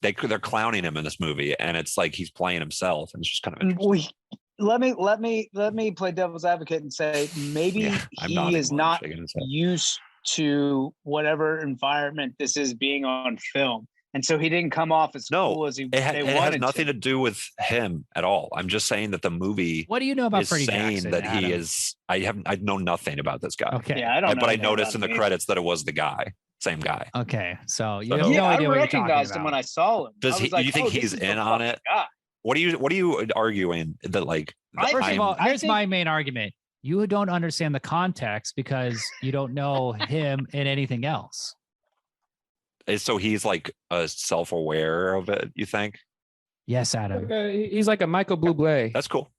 They're clowning him in this movie, and it's like he's playing himself, and it's just kind of interesting. Let me play devil's advocate and say maybe Yeah, I'm he nodding is while I'm not shaking his head. used to whatever environment this is being on film, and so he didn't come off as No, cool as It they has wanted nothing to. to do with him at all. I'm just saying that the movie What do you know about is Freddie saying Jackson? that Adam? he is. I know nothing about this guy. Okay. Yeah, I don't know. But I anything noticed in about the him credits that it was the guy, same guy. Okay. So you So have no. no I idea what you're talking recognized him about. when I saw him. Does I was he? like, Do you think oh, this he's is the in on fucking it? guy. What are you arguing that like? I- First of all, I here's think- my main argument. You don't understand the context because you don't know him and anything else. So he's like self-aware of it. You think? Yes, Adam. He's like a Michael Bublé. That's cool.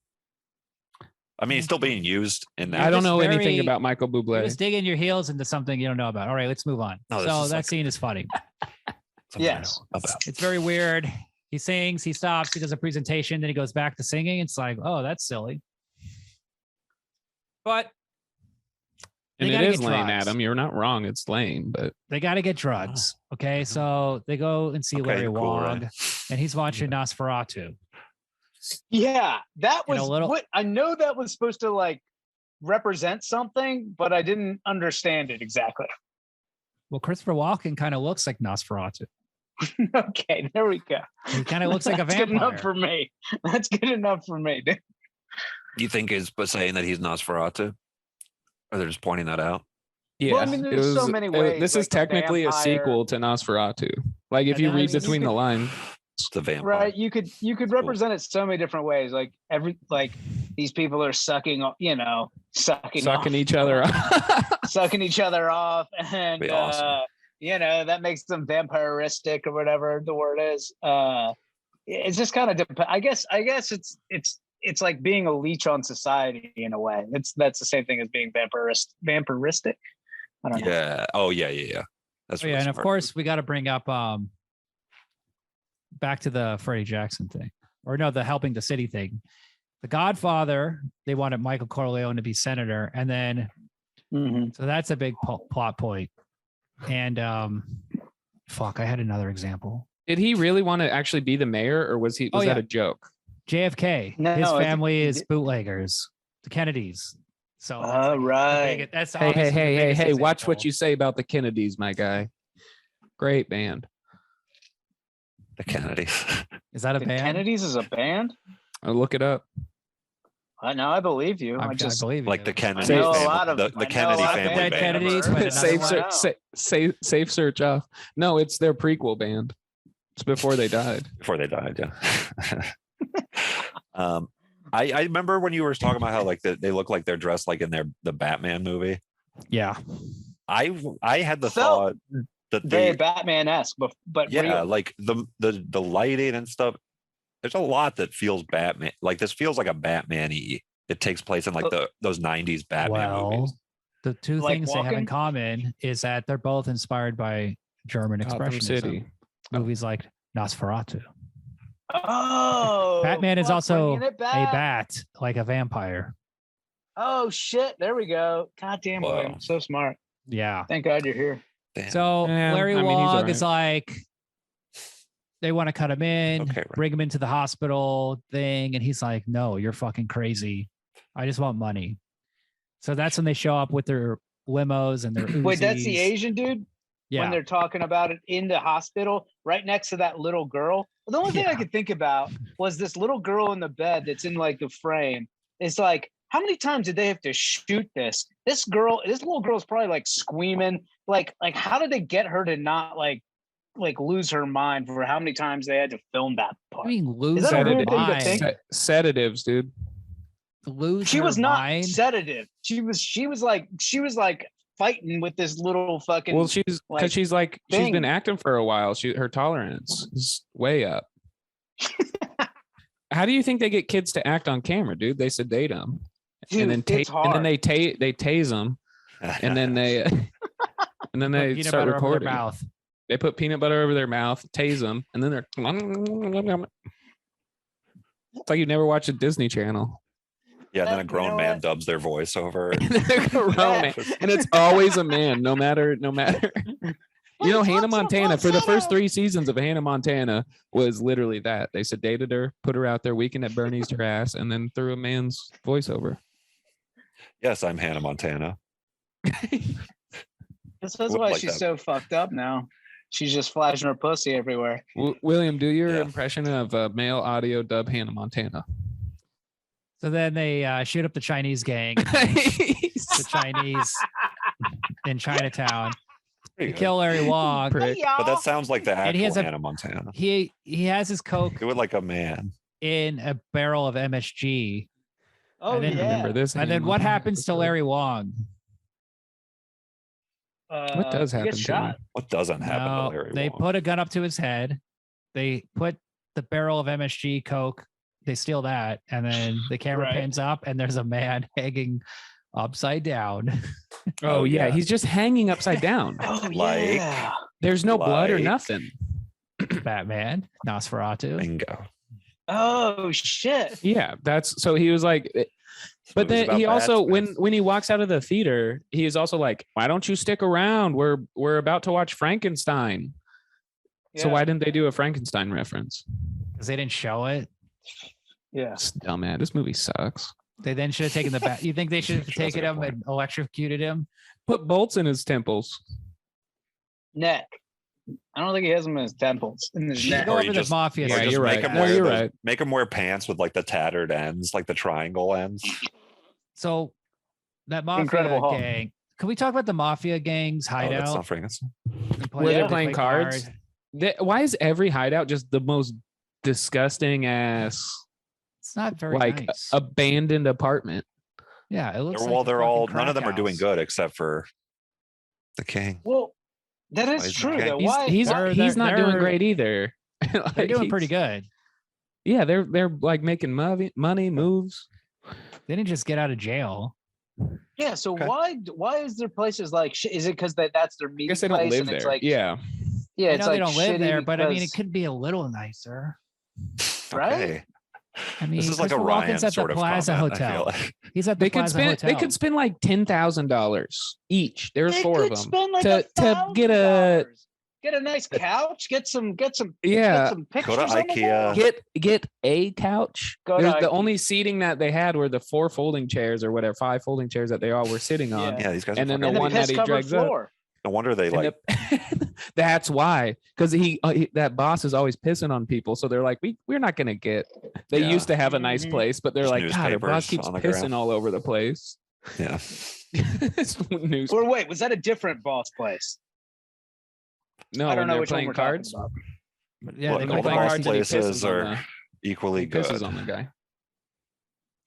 I mean, he's still being used in that. I don't just know anything very- about Michael You're Bublé. just digging your heels into something you don't know about. All right, let's move on. No, this So is that like- scene is funny. Something I Yes. know about. It's very weird. He sings, he stops, he does a presentation, then he goes back to singing. It's like, oh, that's silly. But And they it gotta is get lame, drugs. Adam. You're not wrong. It's lame, but they got to get drugs. Okay, so they go and see Okay, Larry you're cool, Wong, right? and he's watching Nosferatu. Yeah, that And was a little- what I know that was supposed to like represent something, but I didn't understand it exactly. Well, Christopher Walken kind of looks like Nosferatu. Okay, there we go. He kind of looks like a That's good vampire. enough for me. That's good enough for me. dude. You think is saying that he's Nosferatu, or they're just pointing that out? yeah. Well, I mean, there's so many ways, This is like, a technically a vampire- sequel to Nosferatu. Like if And you then read you between could- the lines, It's the vampire. Right? You could Cool. represent it so many different ways. Like these people are sucking off, sucking each other up. sucking each other off, and Be awesome. that makes them vampiristic or whatever the word is. It's just kind of I guess it's like being a leech on society in a way. That's the same thing as being vampiristic. I don't know. Yeah. Oh yeah. That's Oh, really yeah, and of smart. course we got to bring up back to the Freddie Jackson thing, or no, the helping the city thing. The Godfather, they wanted Michael Corleone to be senator, and then Mhm. so that's a big plot point. And fuck, I had another example. Did he really want to actually be the mayor, or was Oh, that yeah. a joke? JFK, No, his I think family he is did- bootleggers, the Kennedys. So Oh, right. That's Hey, obviously the biggest watch what example. you say about the Kennedys, my guy. Great band. The Kennedys. Is that a The band? Kennedys is a band. I'll look it up. I know. I believe you. I I just believe Like you. the Kennedy know a family. lot of- the I know a Kennedy lot of family Dead band. Kennedys, but members. another Safe one? search, safe search off. No, it's their prequel band. It's before they died. Before they died, yeah. I remember when you were talking about how like they look like they're dressed like in the Batman movie. Yeah. I had the Felt thought that very they Batman-esque, but yeah, real. like the lighting and stuff. There's a lot that feels Batman. Like this feels like a Batman-y. It takes place in like those 90s Batman movies. The two Like things they have in Walken? common is that they're both inspired by German Gotham expressionism. City. Movies like Nosferatu. Oh, Batman is fuck, also bringing it a back. bat, like a vampire. Oh shit! There we go. God damn, Wow. William, so smart. Yeah. Thank God you're here. Damn. So Yeah, Larry I mean, he's Wong is alright. like, they want to cut him in, Okay, right. bring him into the hospital thing. And he's like, no, you're fucking crazy. I just want money. So that's when they show up with their limos and their Wait, that's the Uzis. Asian dude. Yeah. When they're talking about it in the hospital, right next to that little girl. The only thing I Yeah. could think about was this little girl in the bed that's in like the frame. It's like, how many times did they have to shoot this? This little girl is probably like squeaming. Like, how did they get her to not like like lose her mind for how many times they had to film that part. I mean, lose Is that a her weird thing to mind. think? Sedatives, dude. Lose She her was not mind. sedative. She was like fighting with this little fucking. Well, she's because she's thing. been acting for a while. Her tolerance is way up. How do you think they get kids to act on camera, dude? They sedate them, Dude, and then it's hard. they tase them, and then they Peanut start butter over their recording. mouth. They put peanut butter over their mouth, tase them, and then they're. It's like you never watched a Disney Channel. Yeah, and then a You grown know man what? dubs their voiceover. And it's always a man, no matter. You know, Hannah Montana, for the first 3 seasons of Hannah Montana, was literally that. They sedated her, put her out there, Weekend at Bernie's her ass, and then threw a man's voiceover. Yes, I'm Hannah Montana. That's why she's so fucked up now. She's just flashing her pussy everywhere. William, do your impression of male audio dub Hannah Montana. So then they shoot up the Chinese gang, the Chinese in Chinatown. They kill Larry Wong. Hey, y'all. But that sounds like the And he actual has Hannah Montana. He has his coke Do it like a man. in a barrel of MSG. Oh, I didn't yeah. remember this. And then what happens to Larry Wong? What does he happen gets to him? shot. What doesn't happen No, to Larry they Wong? put a gun up to his head. They put the barrel of MSG coke. They steal that, and then the camera Right. pans up, and there's a man hanging upside down. Oh, yeah. He's just hanging upside down. Oh, Like- yeah. There's no blood or Like- nothing. Batman, Nosferatu. Bingo. Oh, shit. Yeah, that's so he was like, but movie's then he about also Batman. when he walks out of the theater, he is also like, why don't you stick around? We're about to watch Frankenstein. So Yeah. why didn't they do a Frankenstein reference? Because they didn't show it. Yeah. It's dumb, man. This movie sucks. They then should have taken the bat. You think they should have That's taken a good him point. and electrocuted him? Put bolts in his temples. Neck. I don't think he has them in his temples. In his neck. Go Or over you the just- mafia. Or Yeah, stuff. just you're make right. him No, wear you're those- right. Make him wear pants with like the tattered ends, like the triangle ends. So that mafia Incredible Hulk. gang. Can we talk about the mafia gang's Oh, that's hideout? not Frankenstein. Where they're Yeah. playing cards. Why is every hideout just the most disgusting ass, It's not very like nice. abandoned apartment? Yeah, it looks Well, like a they're fucking all none of them crack are doing house. good except for the king. Well, that Why is is true, that? though. He's Why? he's They're- he's not doing they're- great either. They're Like, doing pretty he's- good. Yeah, they're like making money moves. They didn't just get out of jail. Yeah. So Okay. why is there places like? Is it because that's their I meeting guess they don't place live and it's there. like Yeah. yeah, I it's know like they don't live shitty there, but I mean, it because- could be a little nicer. Right? Okay. I mean, This is like a Christopher Ryan Walken's at sort the of Plaza comment, I feel Hotel. like. He's at the They could Plaza spend Hotel. they could spend like $10,000 each. There's They 4 of could them. spend like to get a- $1,000. Get a nice couch. Get some. Yeah. Get some pictures. Go to on the IKEA. wall. Get a couch. Go to There's the IKEA. only seating that they had were the 4 folding chairs or whatever, 5 folding chairs that they all were sitting on. Yeah. Yeah, these guys. And are then the And fucking one the that he piss-covered drags up. floor. No wonder they And like. that's why, because that boss is always pissing on people. So they're like, we're not gonna get. They Yeah. used to have a nice Mhm. place, but they're Just like, God, the boss newspapers keeps on the pissing ground. all over the place. Yeah. It's news. Or wait, was that a different boss place? No, I don't when know they're which one playing we're cards. talking about. Yeah, Look, they They're all go the playing back. boss cards and he places pisses on are the- equally he good. pisses on the guy And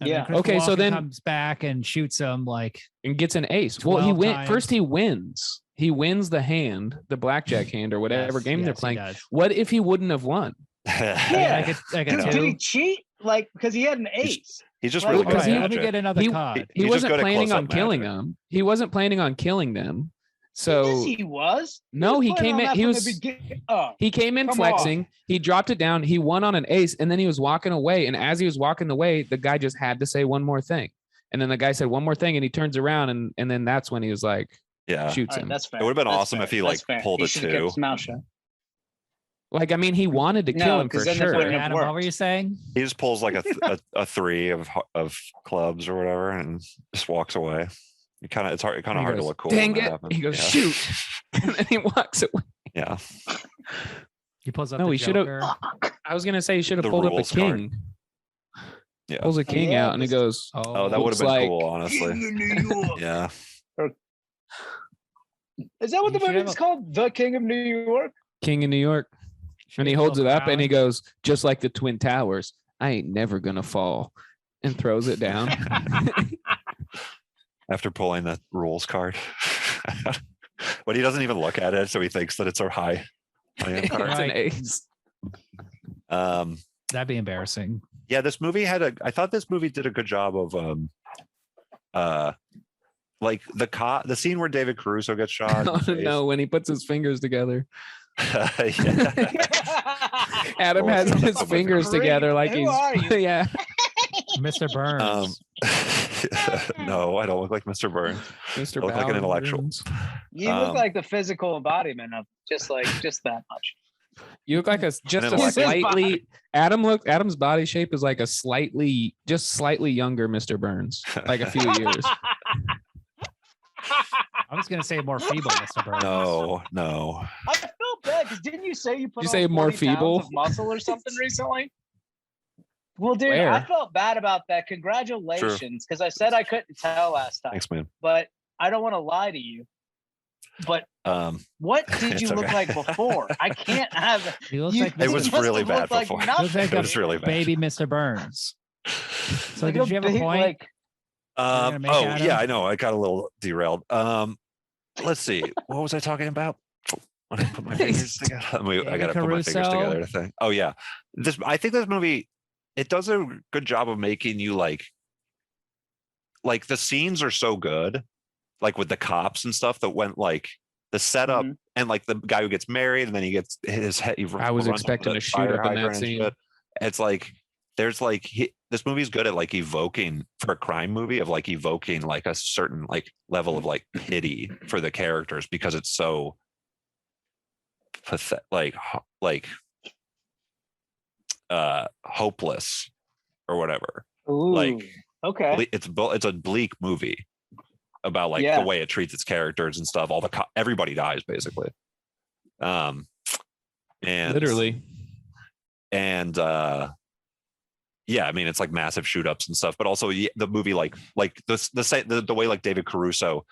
then Yeah. Christopher Okay, so Walken then- comes back and shoots him like and gets an ace. Well, he 12 went first. times. He wins. He wins the hand, the blackjack hand, or whatever yes, game they're yes, he playing. does. What if he wouldn't have won? Yeah. I could Dude, too. did he cheat? Like because he had an ace. He's just Like, really All good right, at let me magic. get another He- card. He He's just wasn't good at planning on close-up killing magic. them. He wasn't planning on killing them. So yes, he was. No, was he planning came on in- that he from was- the begin- Oh, he came in Come flexing. He dropped it down. He won on an ace, and then he was walking away. And as he was walking away, the guy just had to say one more thing. And then the guy said one more thing, and he turns around, and then that's when he was like, Yeah. shoots all right, him. that's fair. It would've been That's awesome fair. if he, That's like, fair. pulled He a should've kept 2. his mouth shut. Like, I mean, he wanted to No, kill him for 'cause then the sure. wouldn't have Adam, what were worked. you saying? He just pulls like a 3 of clubs or whatever and just walks away. It's kind of And he hard to goes, look cool. Dang when that it! happens. He goes, Yeah. shoot, and then he walks away. Yeah. He pulls up No, the he should've- Joker. I was gonna say he should have The pulled up a rules card. king. Yeah. Pulls a king yeah, out, and he this- goes, Oh, that would looks have been like- cool, honestly. Yeah. Is that what You the should movie's have called? The King of New York? King of New York. And he holds it up and he goes, just like the Twin Towers, I ain't never gonna fall, and throws it down. After pulling the rules card. But he doesn't even look at it, so he thinks that it's a high end card. It's an ace. That'd be embarrassing. Yeah, this movie I thought this movie did a good job of like the scene where David Caruso gets shot. Oh, no, when he puts his fingers together. Adam has his fingers together like Who he's are you? yeah. Mr. Burns. No, I don't look like Mr. Burns. Mr. I look like an intellectual. Burns. You look like the physical embodiment of just that much. You look like slightly Adam's body shape is like a slightly younger Mr. Burns, like a few years. I was gonna say more feeble, Mr. Burns. No. I felt bad because didn't you say you put You on say more 40 feeble? pounds of muscle or something recently? Well, dude, Where? I felt bad about that. Congratulations, because I said I couldn't tell last time. Thanks, man. But I don't want to lie to you. But what did you it's look okay. like before? I can't have. He looks You- like It was must really have bad looked like before. He looks like It was really bad. baby Mr. Burns. So like did you have a big, point? like, gonna make Adam? Yeah, I know. I got a little derailed. Let's see. What was I talking about? When I put my fingers together. I gotta put my fingers Caruso. together to think. Oh yeah. I think this movie, it does a good job of making you like the scenes are so good, like with the cops and stuff that went like the setup and like the guy who gets married and then he gets his head. I was expecting to shoot up in that scene. It's like there's like this movie's good at like evoking for a crime movie of like evoking like a certain like level of like pity for the characters because it's so pathetic, like hopeless or whatever. ooh, Like okay. it's a bleak movie about like Yeah. the way it treats its characters and stuff. Everybody dies basically. And Literally. and yeah, I mean it's like massive shoot ups and stuff, but also the movie like the way like David Caruso,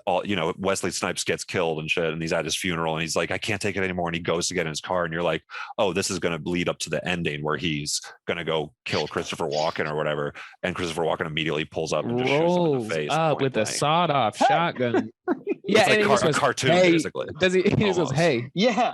Wesley Snipes gets killed and shit, and he's at his funeral and he's like, I can't take it anymore, and he goes to get in his car, and you're like, oh, this is going to lead up to the ending where he's going to go kill Christopher Walken or whatever, and Christopher Walken immediately pulls up and just shoots him in Rolls the face up with a point blank. sawed-off shotgun. Yeah, It's like and he just a goes, cartoon hey, basically. Does he? He just goes, Almost. "Hey, Yeah.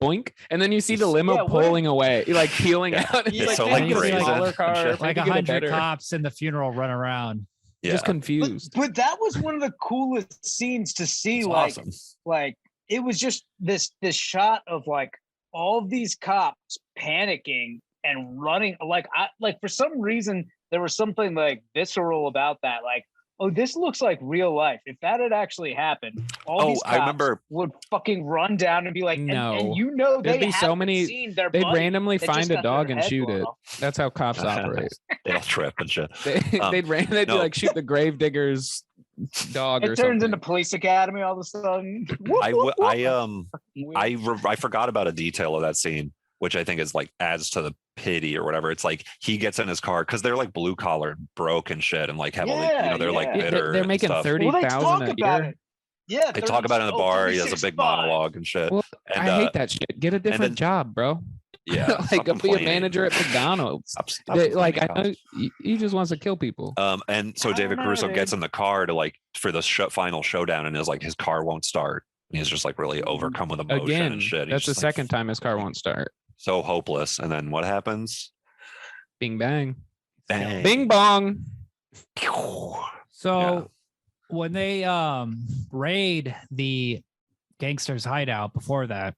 boink," and then you see the limo Yeah, what- pulling away, like peeling Yeah. out. It's He's so, like, like, "Maybe get a brazen smaller and car, shit. Like maybe get a 100 better." cops in the funeral run around. Yeah, Just But, confused. but that was one of the coolest scenes to see. it's like, awesome. like it was just this shot of like all of these cops panicking and running. Like for some reason there was something like visceral about that. Like, oh, this looks like real life. If that had actually happened, all these I cops remember- would fucking run down and be like, No. and There'd they be so haven't many- seen their They'd buddy randomly that just find a got their dog and head shoot blown it. off. That's how cops operate. They all trip and shit. They'd be no. like shoot the gravedigger's dog or It turns something. into police academy all of a sudden. I forgot about a detail of that scene, which I think is like adds to the pity or whatever. It's like he gets in his car because they're like blue collar, broke and shit, and like heavily, they're like Yeah. bitter. They're and making stuff. 30,000 a year. it. Yeah, They talk about it in the bar. He has a big monologue and shit. Well, And, I hate that shit. Get a different then- job, bro. Yeah, Like stop go be a complaining. manager at McDonald's. Stop Like I complaining, know he just wants to kill people. And so I David don't know, Caruso gets dude. in the car to like for the final showdown, and is like his car won't start. And he's just like really overcome with emotion Again, and shit. He's that's the just, like, second time his car won't start. so hopeless. And then what happens? Bing bang. Bang. Bing bong. So when they raid the gangsters' hideout before that,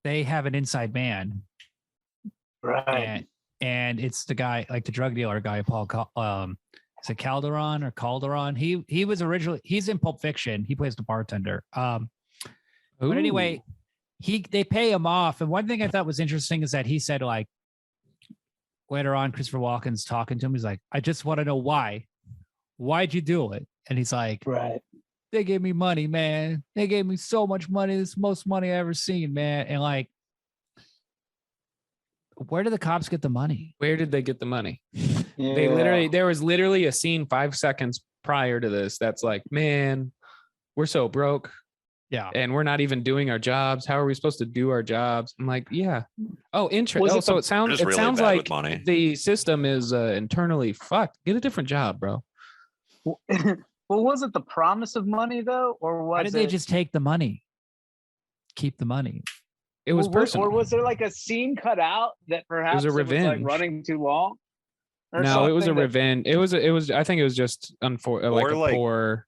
they have an inside man, Right. and it's the guy, like the drug dealer guy, is it Calderon or Calderon? He was originally, he's in Pulp Fiction. He plays the bartender. But anyway, they pay him off. And one thing I thought was interesting is that he said, like, later on, Christopher Walken's talking to him. He's like, I just want to know why. Why'd you do it? And he's like, Right. they gave me money, man. They gave me so much money. This is the most money I ever seen, man. And like, where did the cops get the money? where did they get the money? Yeah. There was literally a scene 5 seconds prior to this that's like, man, we're so broke. Yeah. and we're not even doing our jobs. How are we supposed to do our jobs? I'm like, yeah. Oh, interesting. So it sounds really bad like with money. the system is internally fucked. Get a different job, bro. Well, was it the promise of money though, or was Why did they just take the money? Keep the money. It was personal. Or was there like a scene cut out that perhaps a revenge. was like running too long? No, it was a revenge. It was. I think it was just like a poor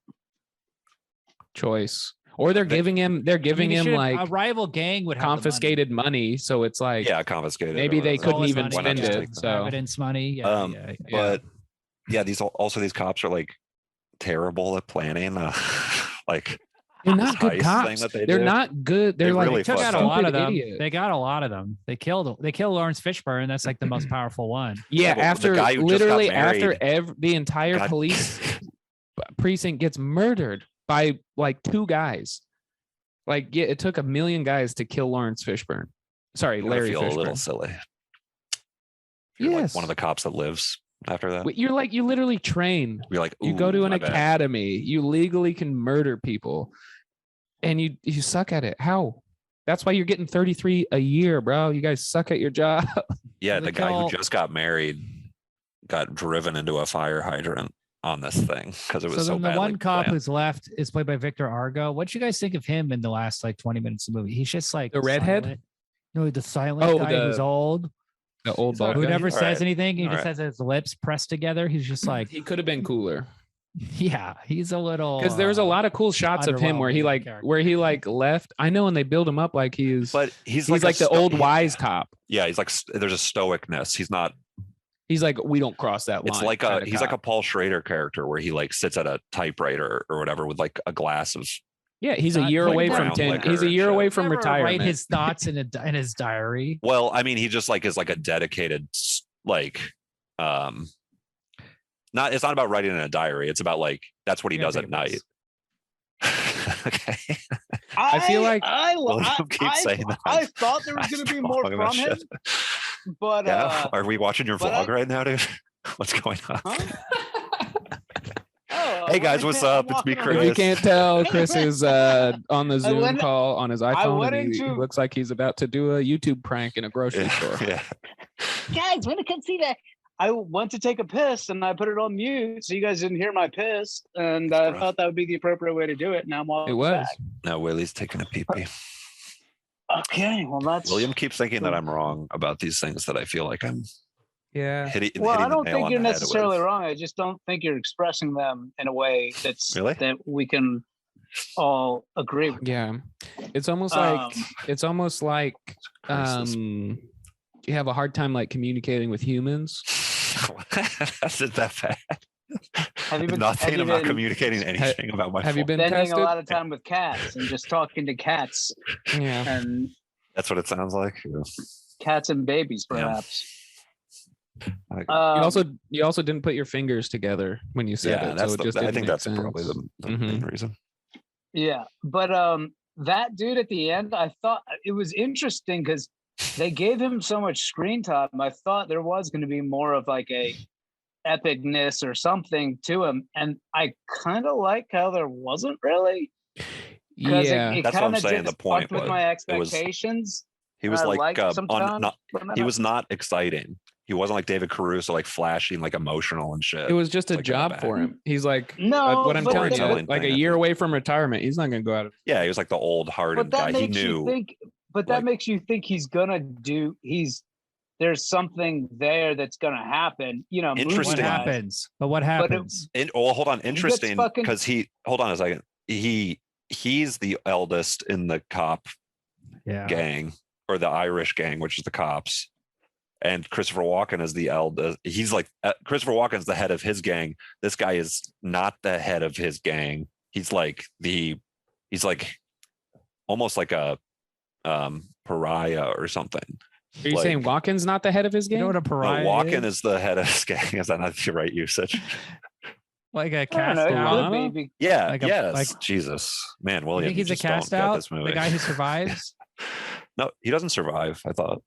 choice. Or they're giving him. They're giving him like a rival gang would have confiscated money. So it's like confiscated. Maybe they couldn't even spend it. So evidence money. But these cops are like terrible at planning. Like they're not good cops. They're not good. They're like they took out a lot of them. Idiots. They got a lot of them. They killed Lawrence Fishburne. That's like the most powerful one. Yeah, after the guy who literally just got married, after the entire police precinct gets murdered by like two guys. Like it took 1 million guys to kill Lawrence Fishburne. Sorry, Larry feel Fishburne. A little silly. Yes, like one of the cops that lives after that. You're like, you literally train. You're like, you go to an academy. You legally can murder people, and you suck at it. How? That's why you're getting 33 a year, bro. You guys suck at your job. Yeah, the guy who just got married got driven into a fire hydrant on this thing because it was so bad. The one cop who's left is played by Victor Argo. What do you guys think of him in the last like 20 minutes of the movie? He's just like the redhead. Silent. No, the silent guy who's old. The old bald who guy. never says anything. He just has his lips pressed together. He's just like he could have been cooler. Yeah, he's a little because there's a lot of cool shots of him where he like left. I know, and they build him up like he's like the old wise cop. Yeah, he's like there's a stoicness. He's not. He's like, we don't cross that line. It's like he's like a Paul Schrader character where he like sits at a typewriter or whatever with like a glass of. Yeah, he's a year away from 10. He's a year away from retirement. Write his thoughts in his diary. Well, I mean, he just like is like a dedicated like not it's not about writing in a diary. It's about like that's what he does at night. Okay. I feel like I thought there was going to be more from him. But are we watching your vlog right now, dude? What's going on? Huh? Hey guys, what's up? It's me, Chris. If you can't tell, Chris is on the Zoom call on his iPhone, and he looks like he's about to do a YouTube prank in a grocery store. Yeah. Guys, when I come see that, I went to take a piss and I put it on mute, so you guys didn't hear my piss, and I thought that would be the appropriate way to do it. Now I'm all back. Now Willie's taking a pee-pee. Okay, well that's. William keeps thinking that I'm wrong about these things that I feel like I'm. Yeah. Well, I don't think you're necessarily wrong. I just don't think you're expressing them in a way that we can all agree with. Yeah, it's almost like you have a hard time like communicating with humans. That's it that bad. I'm not communicating anything about my. Have you been spending tested? a lot of time with cats and just talking to cats? Yeah, and that's what it sounds like. Yeah. Cats and babies, perhaps. Yeah. You also didn't put your fingers together when you said it. I think that's probably the main reason. Yeah, but that dude at the end, I thought it was interesting because they gave him so much screen time. I thought there was going to be more of like a epicness or something to him, and I kind of like how there wasn't really. Yeah, it that's what I'm saying. The point was my expectations. He was like he was not exciting. He wasn't like David Caruso, like flashy, like emotional and shit. It was just a job for him. He's like, no, what I'm telling you, like a year away from retirement, he's not going to go out. Yeah, he was like the old hardened guy. He knew. But that makes you think he's gonna do. There's something there that's gonna happen. You know, interesting. What happens? But what happens? Hold on. Interesting, because hold on a second. He's the eldest in the cop gang, or the Irish gang, which is the cops. And Christopher Walken is the eldest. He's like Christopher Walken's the head of his gang. This guy is not the head of his gang. He's like almost like a pariah or something. Are you saying Walken's not the head of his gang? You know what a pariah Walken is the head of his gang. Is that not the right usage? Like a cast out? Yeah. Jesus, man, William. You think he's a cast out? The guy who survives? No, he doesn't survive. I thought.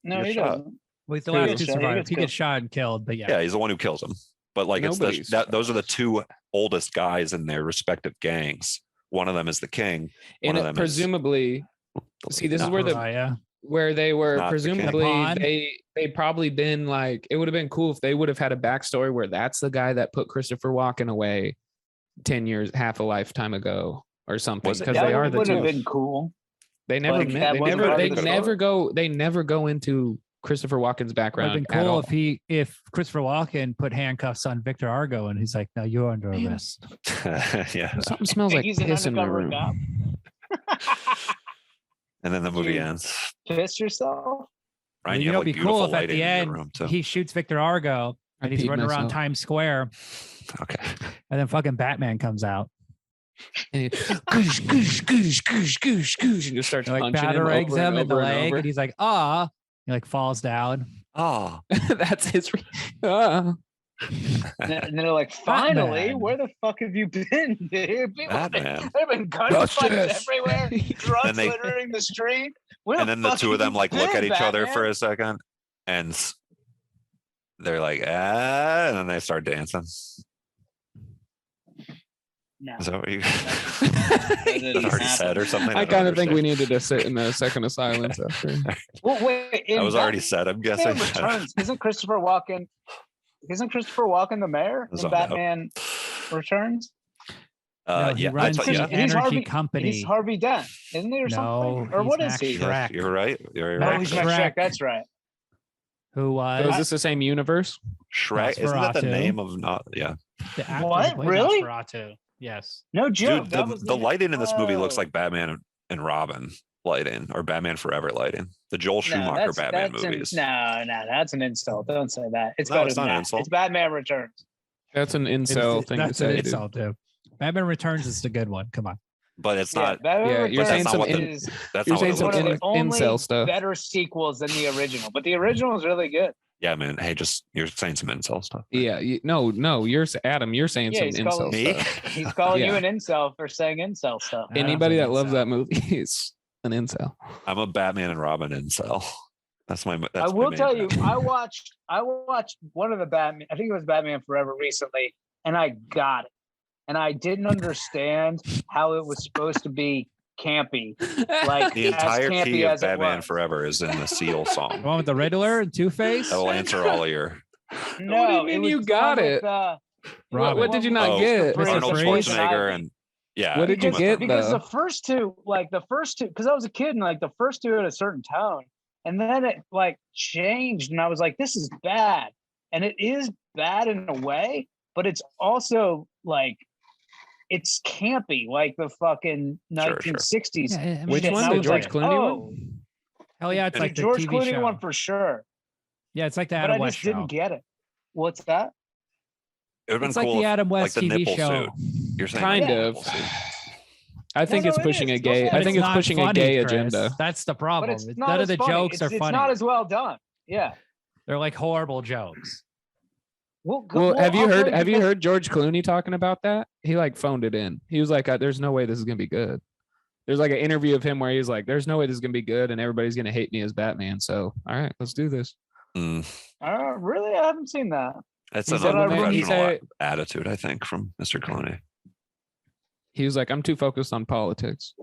No, he doesn't. Well, he's the last to survive. He gets shot and killed, but yeah, he's the one who kills him. But like, those are the two oldest guys in their respective gangs. One of them is the king. One And of them presumably, see, this is where Mariah. where they were Not the presumably king. they probably been like, it would have been cool if they would have had a backstory where that's the guy that put Christopher Walken away 10 years, half a lifetime ago or something, Was it? because That they are the would have two. been cool. They never Like, that they wasn't never part they of the never go they never go into Christopher Walken's Would background have been at all. cool if Christopher Walken put handcuffs on Victor Argo and he's like, "No, you're under Man. arrest." Yeah. Something smells like He's an piss in my undercover room. cop. And then the movie You- ends. Piss yourself? Ryan, You you know, have it'd like be cool beautiful if at lighting the in your end room too. he shoots Victor Argo I and he's peed running around myself. Times Square, Okay. and then fucking Batman comes out. And he goosh, goosh, goosh, goosh, goosh, goosh, and just starts Like punching him batter over eggs him and in the over and leg, over. and he's like, "Ah!" He like falls down. Oh. That's his. Ah. And they're like, finally, Batman. where the fuck have you been, dude? People have been, Batman. there have been gunfights Justice. everywhere, drugs And they- littering the street. Where And then the fuck two of have them you like look been, at each other Batman? for a second and they're like, and then they start dancing. No. Is that what you That didn't already happen. said or something? I don't kind of think we understand. needed to sit in a second of silence after. Well, wait, in That was already Batman said, I'm guessing. Returns, isn't Christopher Walken the mayor It's in on that. Batman Returns? No, he Yeah, runs thought- the yeah. He's energy Harvey- company. He's Harvey Dent, isn't he, or No, something? Or he's what is Max he? Shrek. Yes, you're right. You're Max Oh, right. he's Max Shrek. Shrek. That's right. Who was So is this the same universe? Shrek. Isn't that the Nosferatu. name of not? Yeah. the actor What? who played Really? Nosferatu. Yes. No joke. Dude, that was the lighting in this movie looks Whoa. like Batman and Robin lighting or Batman Forever lighting. The Joel No, Schumacher Batman that's movies. No, that's an insult. Don't say that. It's No, better it's than not an that. insult. It's Batman Returns. That's an incel thing to That's an say. dude. insult too. Batman Returns is the good one. Come on. But it's Yeah, not. Batman Yeah, you're Returns saying That's some not what the- is That's You're not saying what it some one looks of the like. only incel stuff. better sequels than the original, but the original is really good. Yeah, man. Hey, just you're saying some incel stuff. Yeah, no, you're Adam. You're saying Yeah, some he's incel calling- Me? stuff. He's calling you Yeah. an incel for saying incel stuff. I don't Anybody think that loves so. that movie is an incel. I'm a Batman and Robin incel. That's my. That's I my will main tell you, Batman. I watched one of the Batman. I think it was Batman Forever recently, and I got it. And I didn't understand how it was supposed to be campy. Like The as entire campy key of as it Batman was. Forever is in the Seal The song. one with the Riddler and Two Face. That will answer all of your. No, What do you mean it was you the got one it? with, What did you not Oh, get? Mr. Arnold Freeze. Schwarzenegger and yeah. What did you Uma get, Thurman. Because though? the first two, because I was a kid and like the first two had a certain tone, and then it like changed, and I was like, this is bad, and it is bad in a way, but it's also like it's campy, like the fucking Sure. 1960s. Yeah, I mean, Which shit. one? And I The was George like, Clooney oh, one? Hell yeah, it's the like the George TV Clooney show. one for sure. Yeah, it's like the But Adam I West just show. didn't get it. What's that? It would have It's been like cool. the Adam like West the TV nipple show. suit. You're saying Kind like the of. nipple suit. I think No, it's it pushing is. a gay. But I But think it's it's not pushing a funny, gay Chris. agenda. That's the But problem. it's not None as of the funny. jokes are It's funny. not as well done. Yeah. They're like horrible jokes. Well, have you I'll heard? tell Have you because- heard George Clooney talking about that? He like phoned it in. He was like, "There's no way this is gonna be good." There's like an interview of him where he's like, "There's no way this is gonna be good, and everybody's gonna hate me as Batman." So, all right, let's do this. Really? I haven't seen that. That's He an said when they- he unprofessional said- attitude, I think, from Mr. Clooney. He was like, "I'm too focused on politics."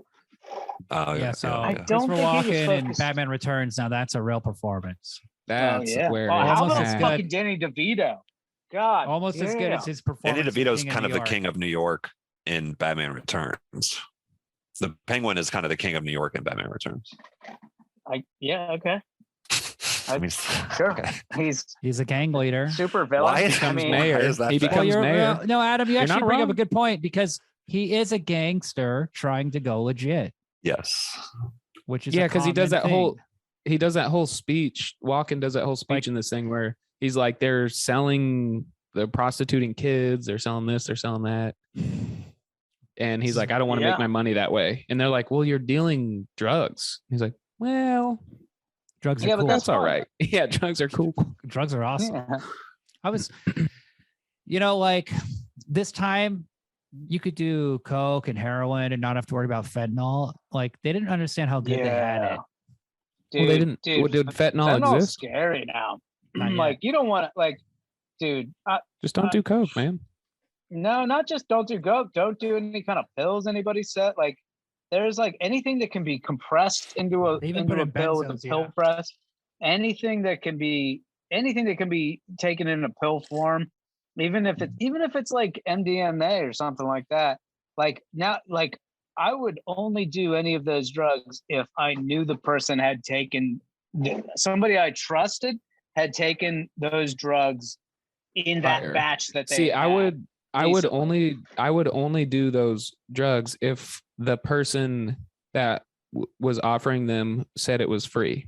Oh Yeah, so I yeah. don't Christopher think he was Walken in focused- Batman Returns. Now that's a real performance. That's oh, yeah. where Oh, it's how almost about as at. good. fucking Danny DeVito? God. Almost as good yeah. as his Danny performance. DeVito's in King kind of New the York. king of New York in Batman Returns. The Penguin is kind of the king of New York in Batman Returns. Yeah, okay. I mean, Sure. okay. He's a gang leader. Super villain. Why becomes I mean, mayor. why is that He bad? becomes mayor. No, Adam, you You're actually not bring up wrong. a good point because he is a gangster trying to go legit, Yes. which is Yeah, a because he does common that whole. thing. He does that whole speech. Walken does that whole speech Like- in this thing where he's like, "They're selling, they're prostituting kids. They're selling this. They're selling that." And he's like, "I don't want to Yeah. make my money that way." And they're like, "Well, you're dealing drugs." He's like, "Well, Drugs are Yeah, but cool. that's all fine. right. Yeah, drugs are cool." Drugs are awesome. yeah. I was, like this time you could do coke and heroin and not have to worry about fentanyl. Like they didn't understand how good they had it. Dude, Well, they didn't. Dude, Did fentanyl fentanyl's exist? scary now. Not yet. Like you don't want to, like, dude. Just don't do coke, man. No, not just don't do coke. Don't do any kind of pills anybody said. Like, there's like anything that can be compressed into a They even put in pill with a benzos, pill yeah. press. Anything that can be taken in a pill form, even if it's like MDMA or something like that. Like now, like I would only do any of those drugs if I knew the person had taken somebody I trusted had taken those drugs in that Fire. batch that they See, had. I would only do those drugs if the person that was offering them said it was free.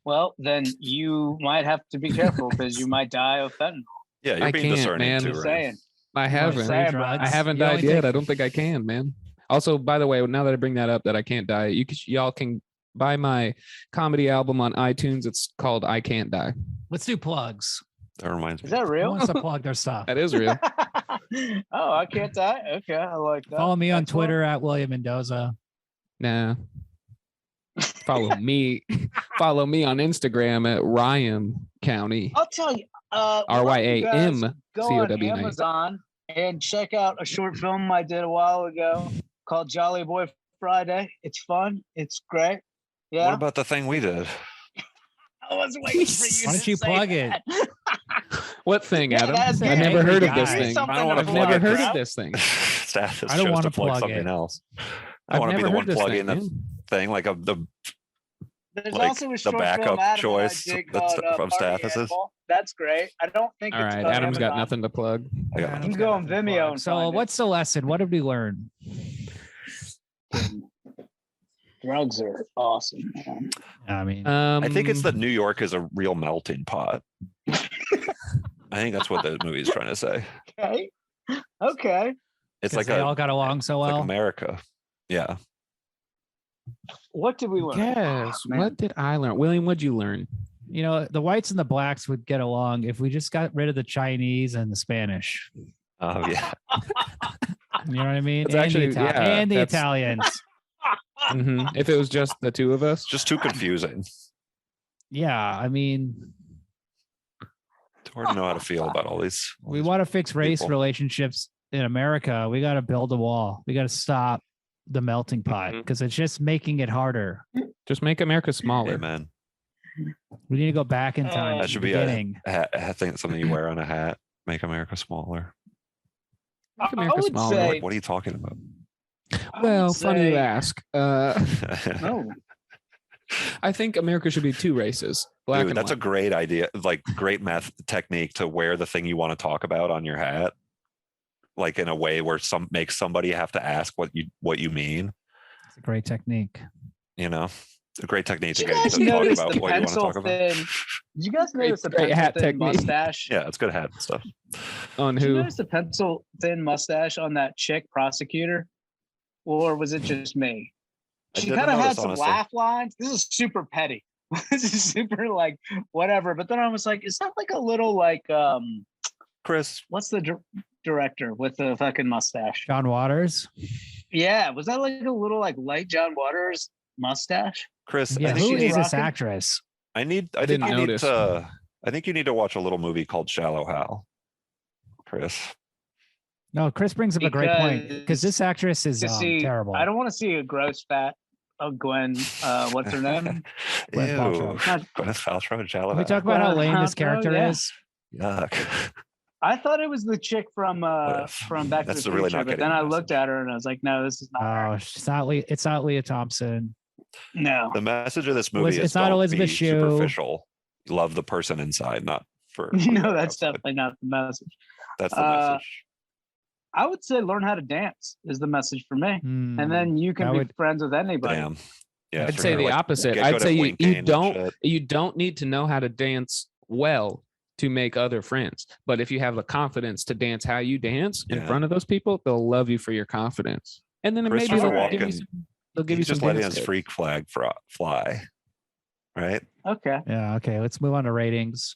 Well, then you might have to be careful because you might die of fentanyl. Yeah, you're I being can't, discerning man. too, Just right? saying. I haven't. saying, bro. I haven't You died only yet. take- I don't think I can, man. Also, by the way, now that I bring that up, that I can't die, y'all can buy my comedy album on iTunes. It's called "I Can't Die." Let's do plugs. That reminds me. Is that Who real? wants to plug their stuff? That is real. Oh, I can't die. Okay, I like that. Follow me on Excellent. Twitter at William Mendoza. Nah. Follow me. Follow me on Instagram at Ryan County. I'll tell you. Why don't you guys RYAM go on COW. Amazon and check out a short film I did a while ago called Jolly Boy Friday. It's fun. It's great. Yeah. What about the thing we did? I was waiting for you. Why don't to you say plug it? that. What thing, Yeah, Adam? that's I've it. never heard of Angry this guy. thing. Something I don't wanna I've to never plug, heard bro. of this thing. Status I don't chose wanna to plug plug something it. else. I I've want to be never the one heard this plugging thing, the man. thing, like the There's like also a the short backup film Adam and I choice did that's called, from Party Stathis. Animal. That's great. I don't think All it's right, on Adam's got Amazon. nothing to plug. I got Adam's You can got go on nothing to Vimeo plug. and So find it. what's the lesson? What did we learn? Drugs are awesome, man. I mean, I think it's that New York is a real melting pot. I think that's what the movie is trying to say. Okay. Okay. It's 'cause like they all got along so like well. America. Yeah. What did we learn? Yes. man. What did I learn? William, what'd you learn? You know, the whites and the blacks would get along if we just got rid of the Chinese and the Spanish. Oh yeah. You know what I mean? It's actually- yeah, and the that's- Italians. Mhm. If it was just the two of us, Just too confusing. Yeah, I mean, It's hard to know how to feel about all these. we want to fix race people. relationships in America. We got to build a wall. We got to stop the melting pot Mhm. because it's just making it harder. just make America smaller. Amen. We need to go back in time. That to should the be a- beginning. I think it's something you wear on a hat. Make America smaller. Make I America would smaller. say- Like, what are you talking about? I Well, would funny you say- ask. No. I think America should be two races, black Dude, and that's a white. great idea. Like great math technique to wear the thing you want to talk about on your hat. Like in a way where makes somebody have to ask what you mean. It's a great technique. You know, it's a great technique to Did you get guys you to talk notice about the what you want to pencil talk about. thin? Did you guys notice the great pencil hat thin technique. mustache? Yeah, it's good hat and stuff. On Did you who? notice the pencil thin mustache on that chick prosecutor? Or was it just me? I She didn't kind of had notice, some honestly. laugh lines. This is super petty. This is super like whatever. But then I was like, is that like a little like Chris, what's the director with the fucking mustache? John Waters. Yeah, was that like a little like light John Waters mustache? Chris, Yeah, I think who you is need, this rocking? actress? I think didn't you need notice. to I think you need to watch a little movie called Shallow Hal. Chris. No, Chris brings up a great point because this actress is To see, terrible. I don't want to see a gross fat of Gwen. What's her name? Ew. Gwyneth Paltrow. Gwyneth Paltrow, Shallow Can we Hal. talk about how Gwyneth lame this Paltrow, character yeah. is? Yuck. I thought it was the chick from Back to That's the really Future, not but getting then the I message. looked at her and I was like, no, this is not her. Oh, she's not. It's not Leah Thompson. No. The message of this movie is It's not don't Elizabeth be Shue. superficial. Love the person inside, not for No, that's outside. definitely not the message. That's the uh, message. I would say learn how to dance is the message for me. Hmm. And then you can that be would- friends with anybody. Damn. Yeah, I'd for say sure. the Like, opposite. get I'd good say at you winking and don't shit. you don't need to know how to dance well to make other friends. But if you have the confidence to dance how you dance in Yeah. front of those people, they'll love you for your confidence. And then maybe Christopher they'll give you Walken, some, they'll give you He's some just letting dance his tips. freak flag fly. Right? Okay. Yeah. Okay. Let's move on to ratings.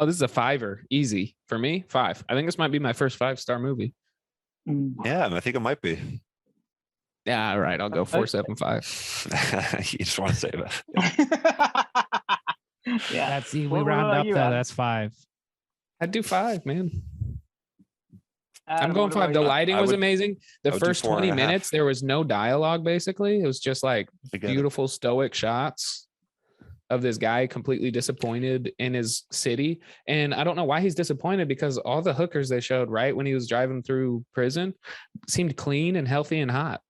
Oh, this is a 5-er. Easy. For me, 5. I think this might be my first 5-star movie. Mm. Yeah, I think it might be. Yeah, all right. I'll go 4.75. You just want to save it. Yeah. That's we What round about up you, though. Adam? That's 5. I'd do 5, man. I'm Adam, going what 5. about The you? lighting I was would- amazing. The I would do first 4.5. 20 minutes, there was no dialogue, basically. It was just like I get it. beautiful stoic shots of this guy completely disappointed in his city. And I don't know why he's disappointed, because all the hookers they showed right when he was driving through prison seemed clean and healthy and hot.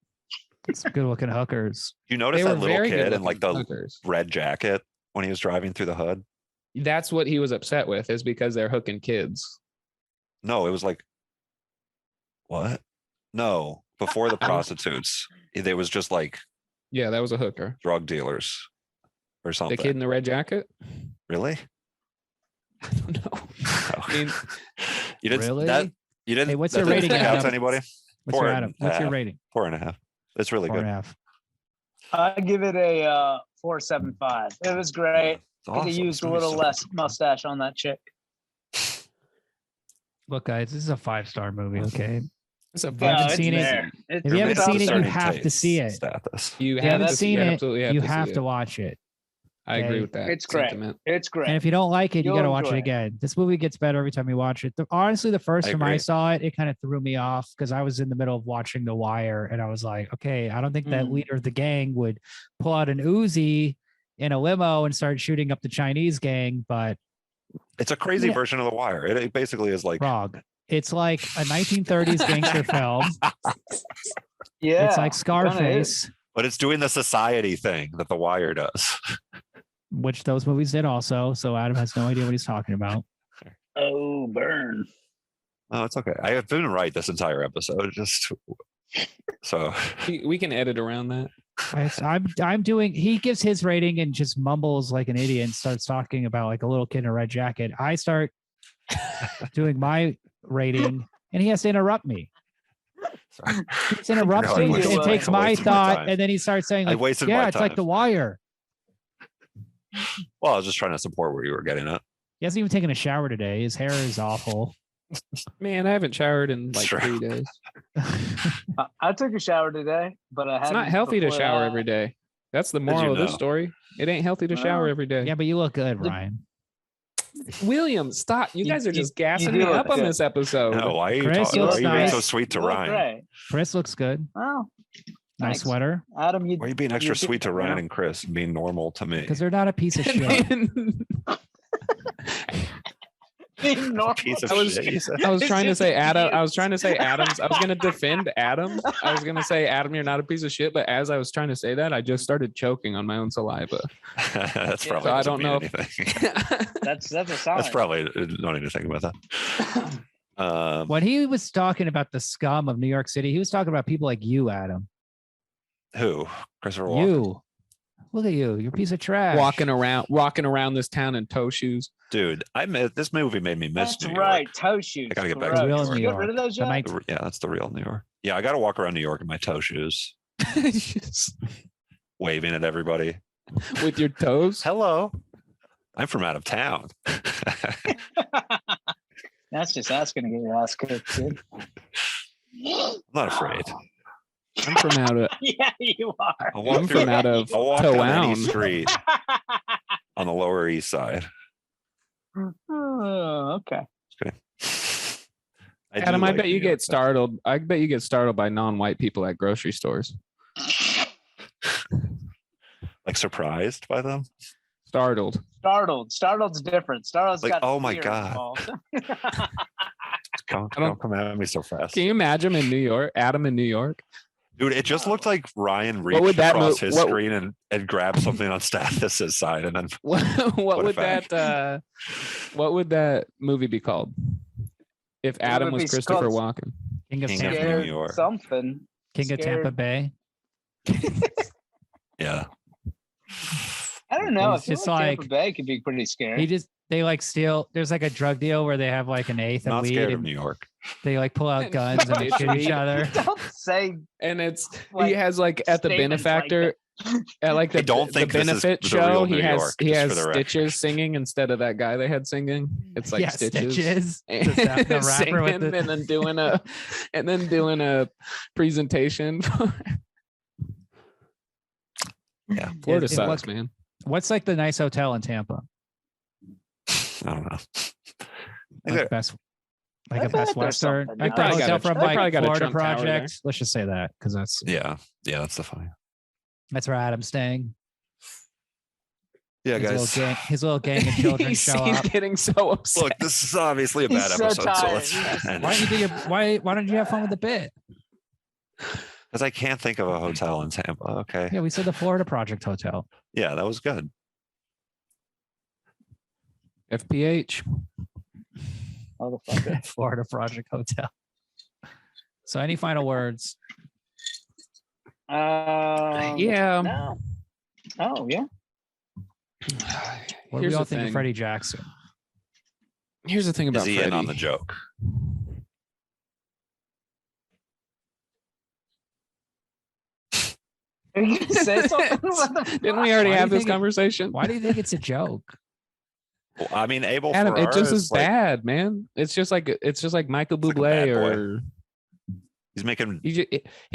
Some good looking hookers. You notice They were that little very kid in like the hookers. red jacket when he was driving through the hood? That's what he was upset with, is because they're hooking kids. No, it was like, what? No, before the prostitutes, it was just like Yeah, that was a hooker. drug dealers or something. The kid in the red jacket? Really? I don't know. I mean, You didn't. Really? You didn't. Hey, what's that your didn't rating, stick out to Adam? anybody? What's your Adam? What's your rating? 4.5. It's really 4.5. I give it a 4.75. It was great. It's I could awesome. have used This a movie's little so less mustache on that chick. Look, guys, this is a 5-star movie. Okay. it's a you haven't it's seen it- there. It's if you haven't it's seen it, you awesome. have to see it. Status. You If you haven't to seen you it, absolutely you see have it. to watch it. I agree Okay. with that. It's great. sentiment. It's great. And if you don't like it, you You'll got to watch enjoy it it. again. This movie gets better every time you watch it. Honestly, the first I time I agree. saw it, it kind of threw me off because I was in the middle of watching The Wire and I was like, okay, I don't think that Mm. leader of the gang would pull out an Uzi in a limo and start shooting up the Chinese gang, but It's a crazy Yeah. version of The Wire. It basically is like wrong. It's like a 1930s gangster film. yeah. It's like kinda Scarface, but it's doing the society thing that The Wire does. which those movies did also. So Adam has no idea what he's talking about. Oh, burn. Oh, it's okay. I have been right this entire episode. Just so We can edit around that. I'm doing. He gives his rating and just mumbles like an idiot and starts talking about like a little kid in a red jacket. I start doing my rating and he has to interrupt me. sorry. He interrupts I me wasted- and takes I my wasted my thought time. and then he starts saying I like, wasted yeah, my it's like time. The Wire. Well, I was just trying to support where you were getting at. He hasn't even taken a shower today. His hair is awful. Man, I haven't showered in like Sure. 3 days. I took a shower today, but I had It's not healthy to shower every day. That's the you moral of this know? story. It ain't healthy to shower Well, every day. Yeah, but you look good, Ryan. William, stop. You You- guys are you- just you gassing do me look up on good. this episode. No, why are you, Chris, talking, you why look are you being so nice. sweet to You look Ryan? great. Chris looks good. Oh, Nice thanks. sweater. Adam, you Why are you being extra you did- sweet to you Ryan know? and Chris and being normal to me? Because they're not a piece of shit. Being normal. Piece of I was- shit, you said? I was It's trying to just say Adam. I confused. was trying to say Adams. I was going to defend Adam. I was going to say, Adam, you're not a piece of shit. But as I was trying to say that, I just started choking on my own saliva. That's Yeah. probably So I doesn't don't mean know if- anything. That's a sign. That's probably not anything about that. When he was talking about the scum of New York City, he was talking about people like you, Adam. Who? Christopher Walken. You. Look at you. You're a piece of trash. walking around this town in toe shoes. Dude, this movie made me miss That's New York. right. Toe shoes. I gotta get back Gross. to Real Did New you get rid York. of those The yet? night- Yeah, that's the real New York. Yeah, I got to walk around New York in my toe shoes, waving at everybody. With your toes. Hello, I'm from out of town. That's just asking to get your ass kicked, dude. I'm not afraid. I'm from out of Yeah, you are. I'll walk I'm through- from out of I'll walk down any Town. street on the Lower East Side. Oh, okay. I do Adam, I like bet New you York, get though. startled. I bet you get startled by non-white people at grocery stores. Like surprised by them. Startled. Startled's different. Startled's Like, got oh my fear God. involved. Don't come at me so fast. Can you imagine in New York? Adam in New York. Dude, it just looked like Ryan What would reached that across mo- his what- screen and grabbed something on Stathis's side and then What a would fact. that? What would that movie be called? If Adam would was be Christopher called- Walken. King of King of Tampa, New Scared York. something. King of Tampa Scared. Bay. yeah. I don't know. I It's feel just like Tampa like- Bay could be pretty He scary. just they like steal. There's like a drug deal where they have like an eighth of Not weed scared of and New York. they like pull out guns and they shoot each other. Don't say And it's Like, he has like at the statements like benefactor at like the, I don't the think this is benefit the show real he New has York, he just has for the record. Stitches singing instead of that guy they had singing. It's like Yeah, Stitches. Stitches. And The rapper with singing the- and then doing a presentation. Yeah. Florida It- it sucks, look- man. What's like the nice hotel in Tampa? I don't know. Okay. Best, I like a bet Best there's Western, something. like I the probably hotel got a- from they like probably got a Florida Trump Tower there. Project. Let's just say that because Yeah, that's the funny. that's where Adam's staying. Yeah, His guys. his little gang of children he's, show he's up. getting so upset. Look, this is obviously a He's bad so episode, so tired. let's He's just- end Why don't you it. do your why don't you have fun with the bit? Because I can't think of a hotel in Tampa. Okay. Yeah, we said the Florida Project Hotel. Yeah, that was good. FPH. Motherfucker. Florida Project Hotel. So any final words? Yeah. No. Oh yeah. What do Here's we all the think of thing. Freddie Jackson? Here's the thing about Is he Freddie. in on the joke? Are you gonna say something? What the fuck? Didn't we already Why do have you this think it- conversation? Why do you think it's a joke? Well, I mean, Abel Adam, it Ferrara just is is like, bad, man. It's just like Michael like a Bublé bad boy. or he's making he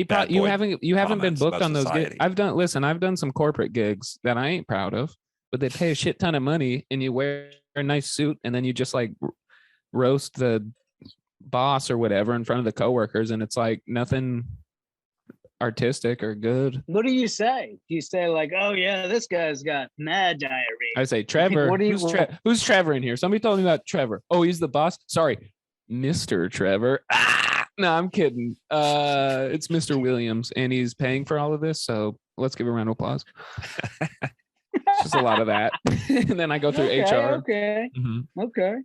bad probably you boy haven't been comments booked about on those gigs. society. I've done some corporate gigs that I ain't proud of, but they pay a shit ton of money and you wear a nice suit and then you just like roast the boss or whatever in front of the coworkers and it's like nothing artistic or good. What do you say? Do you say like, "Oh yeah, this guy's got mad diarrhea"? I say, Trevor, What do you- who's Trevor in here? Somebody told me about Trevor. Oh, he's the boss. Sorry, Mr. Trevor. No, I'm kidding. It's Mr. Williams, and he's paying for all of this. So let's give a round of applause. Just a lot of that, and then I go through HR. Okay. Mhm. Okay.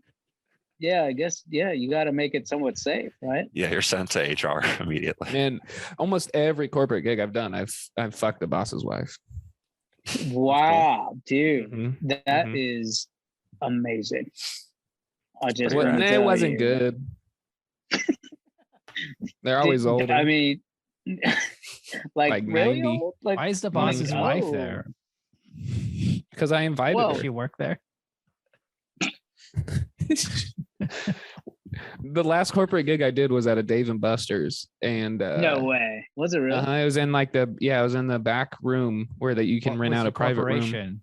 Yeah, I guess. Yeah, you got to make it somewhat safe, right? Yeah, you're sent to HR immediately. And almost every corporate gig I've done, I've fucked the boss's wife. Wow, dude, Mhm. that is amazing. I just Well, wanna it tell wasn't you. good. They're always Did- older. I mean, like, Like really 90. old? Like, Why is the boss's Oh. wife there? Because I invited Whoa. Does her. she work there? The last corporate gig I did was at a Dave and Buster's, and no way. Was it really? I was in like I was in the back room where that you can What rent was out the a private room, corporation?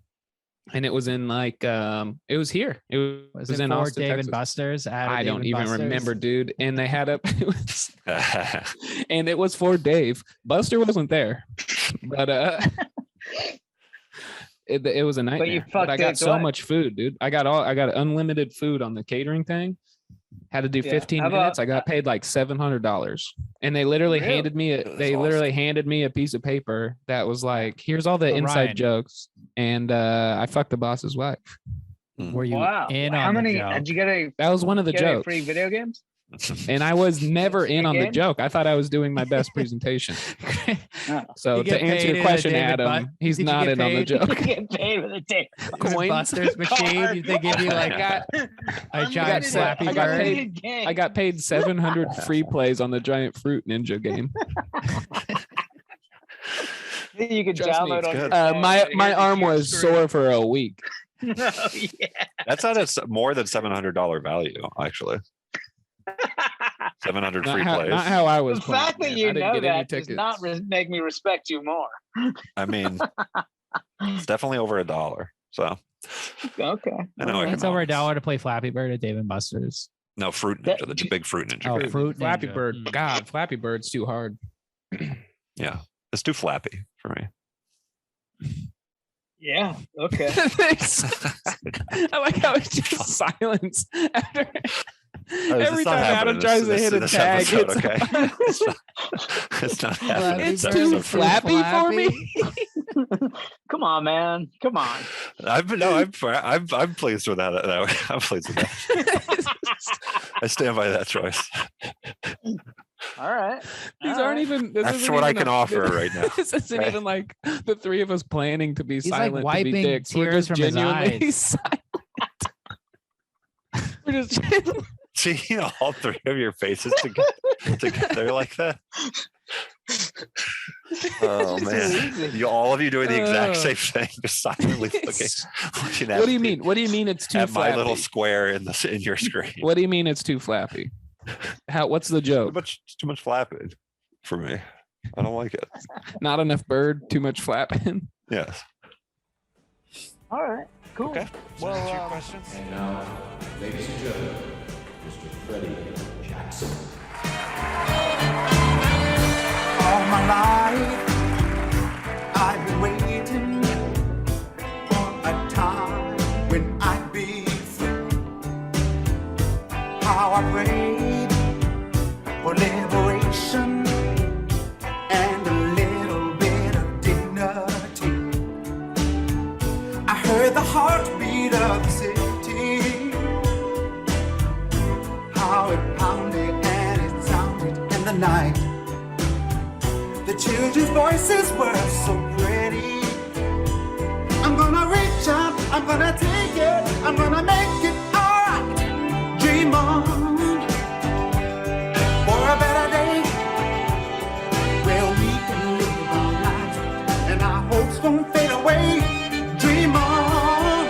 and it was in like it was here. It Was was it in for Austin, Dave and Texas. Buster's? At a I Dave don't and even Buster's? remember, dude. And they had a and it was for Dave. Buster wasn't there, but it was a nightmare. you But I fucked got Dave's so wife. much food, dude. I got unlimited food on the catering thing. Had to do Yeah. 15 How about- minutes. I got paid like $700, and they literally Really? handed me That's they awesome. literally handed me a piece of paper that was like, "Here's all the So, inside Ryan. jokes," and I fucked the boss's wife. Were you Wow. in How on the many? joke? Did you get a? That was one of the get any jokes, free video games? and I was never in on the game? joke. I thought I was doing my best presentation. Oh. So You to get answer paid your in a question, David Adam, Butt- he's did you not get in on the paid? joke. Get paid with a tape. Coins. Buster's machine? Card. Did they give you like I got a giant paid- Flappy I got Bird? paid- I got paid 700 free plays on the Giant Fruit Ninja game. You can Trust me, download it's on your good. phone My and here's the arm cute was screen. sore for a week. No, yeah. That's at a more than $700 value, actually. 700 free plays. Not how I was The playing. fact that man. you I didn't know get any that does tickets. not make me respect you more. I mean, it's definitely over $1. So Okay. I know It's over economics. $1 to play Flappy Bird at Dave and Buster's. No, Fruit That- Ninja, the big Fruit Ninja. Oh, game. Fruit Flappy Ninja. Bird. Mm. God, Flappy Bird's too hard. Yeah, it's too flappy for me. Yeah. Okay. I like how it's just silence after every It's not time happening Adam tries to this- hit a this tag. episode, It's, okay? It's not happening. it's this too episode. flappy for me. Come on, man. Come on. I'm pleased with that. I'm pleased with that. I stand by that choice. All right. These All aren't right. even. This That's isn't what I even can offer right now. This isn't Okay. even like the three of us planning to be He's, like, silent, to be wiping dicks. We're tears just from his genuinely eyes. silent. We're just. Seeing all three of your faces together like that. Oh man! All of you doing the exact same thing, just silently looking at What do you me- mean? What do you mean it's too at my flappy? little square in your screen? What do you mean it's too flappy? What's the joke? Too much flapping for me. I don't like it. Not enough bird, too much flapping. Yes. All right. Cool. Okay. Well, questions. And now, ladies and gentlemen, All my life, I've been waiting for a time when I'd be free. How I prayed for liberation and a little bit of dignity. I heard the heartbeat of the city, how it pounded and it sounded in the night. The children's voices were so pretty. I'm gonna reach out, I'm gonna take it, I'm gonna make it alright. Dream on for a better day where we can live our lives and our hopes won't fade away. Dream on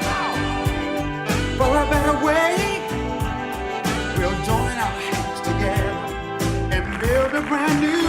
for a better way. We'll join our hands together and build a brand new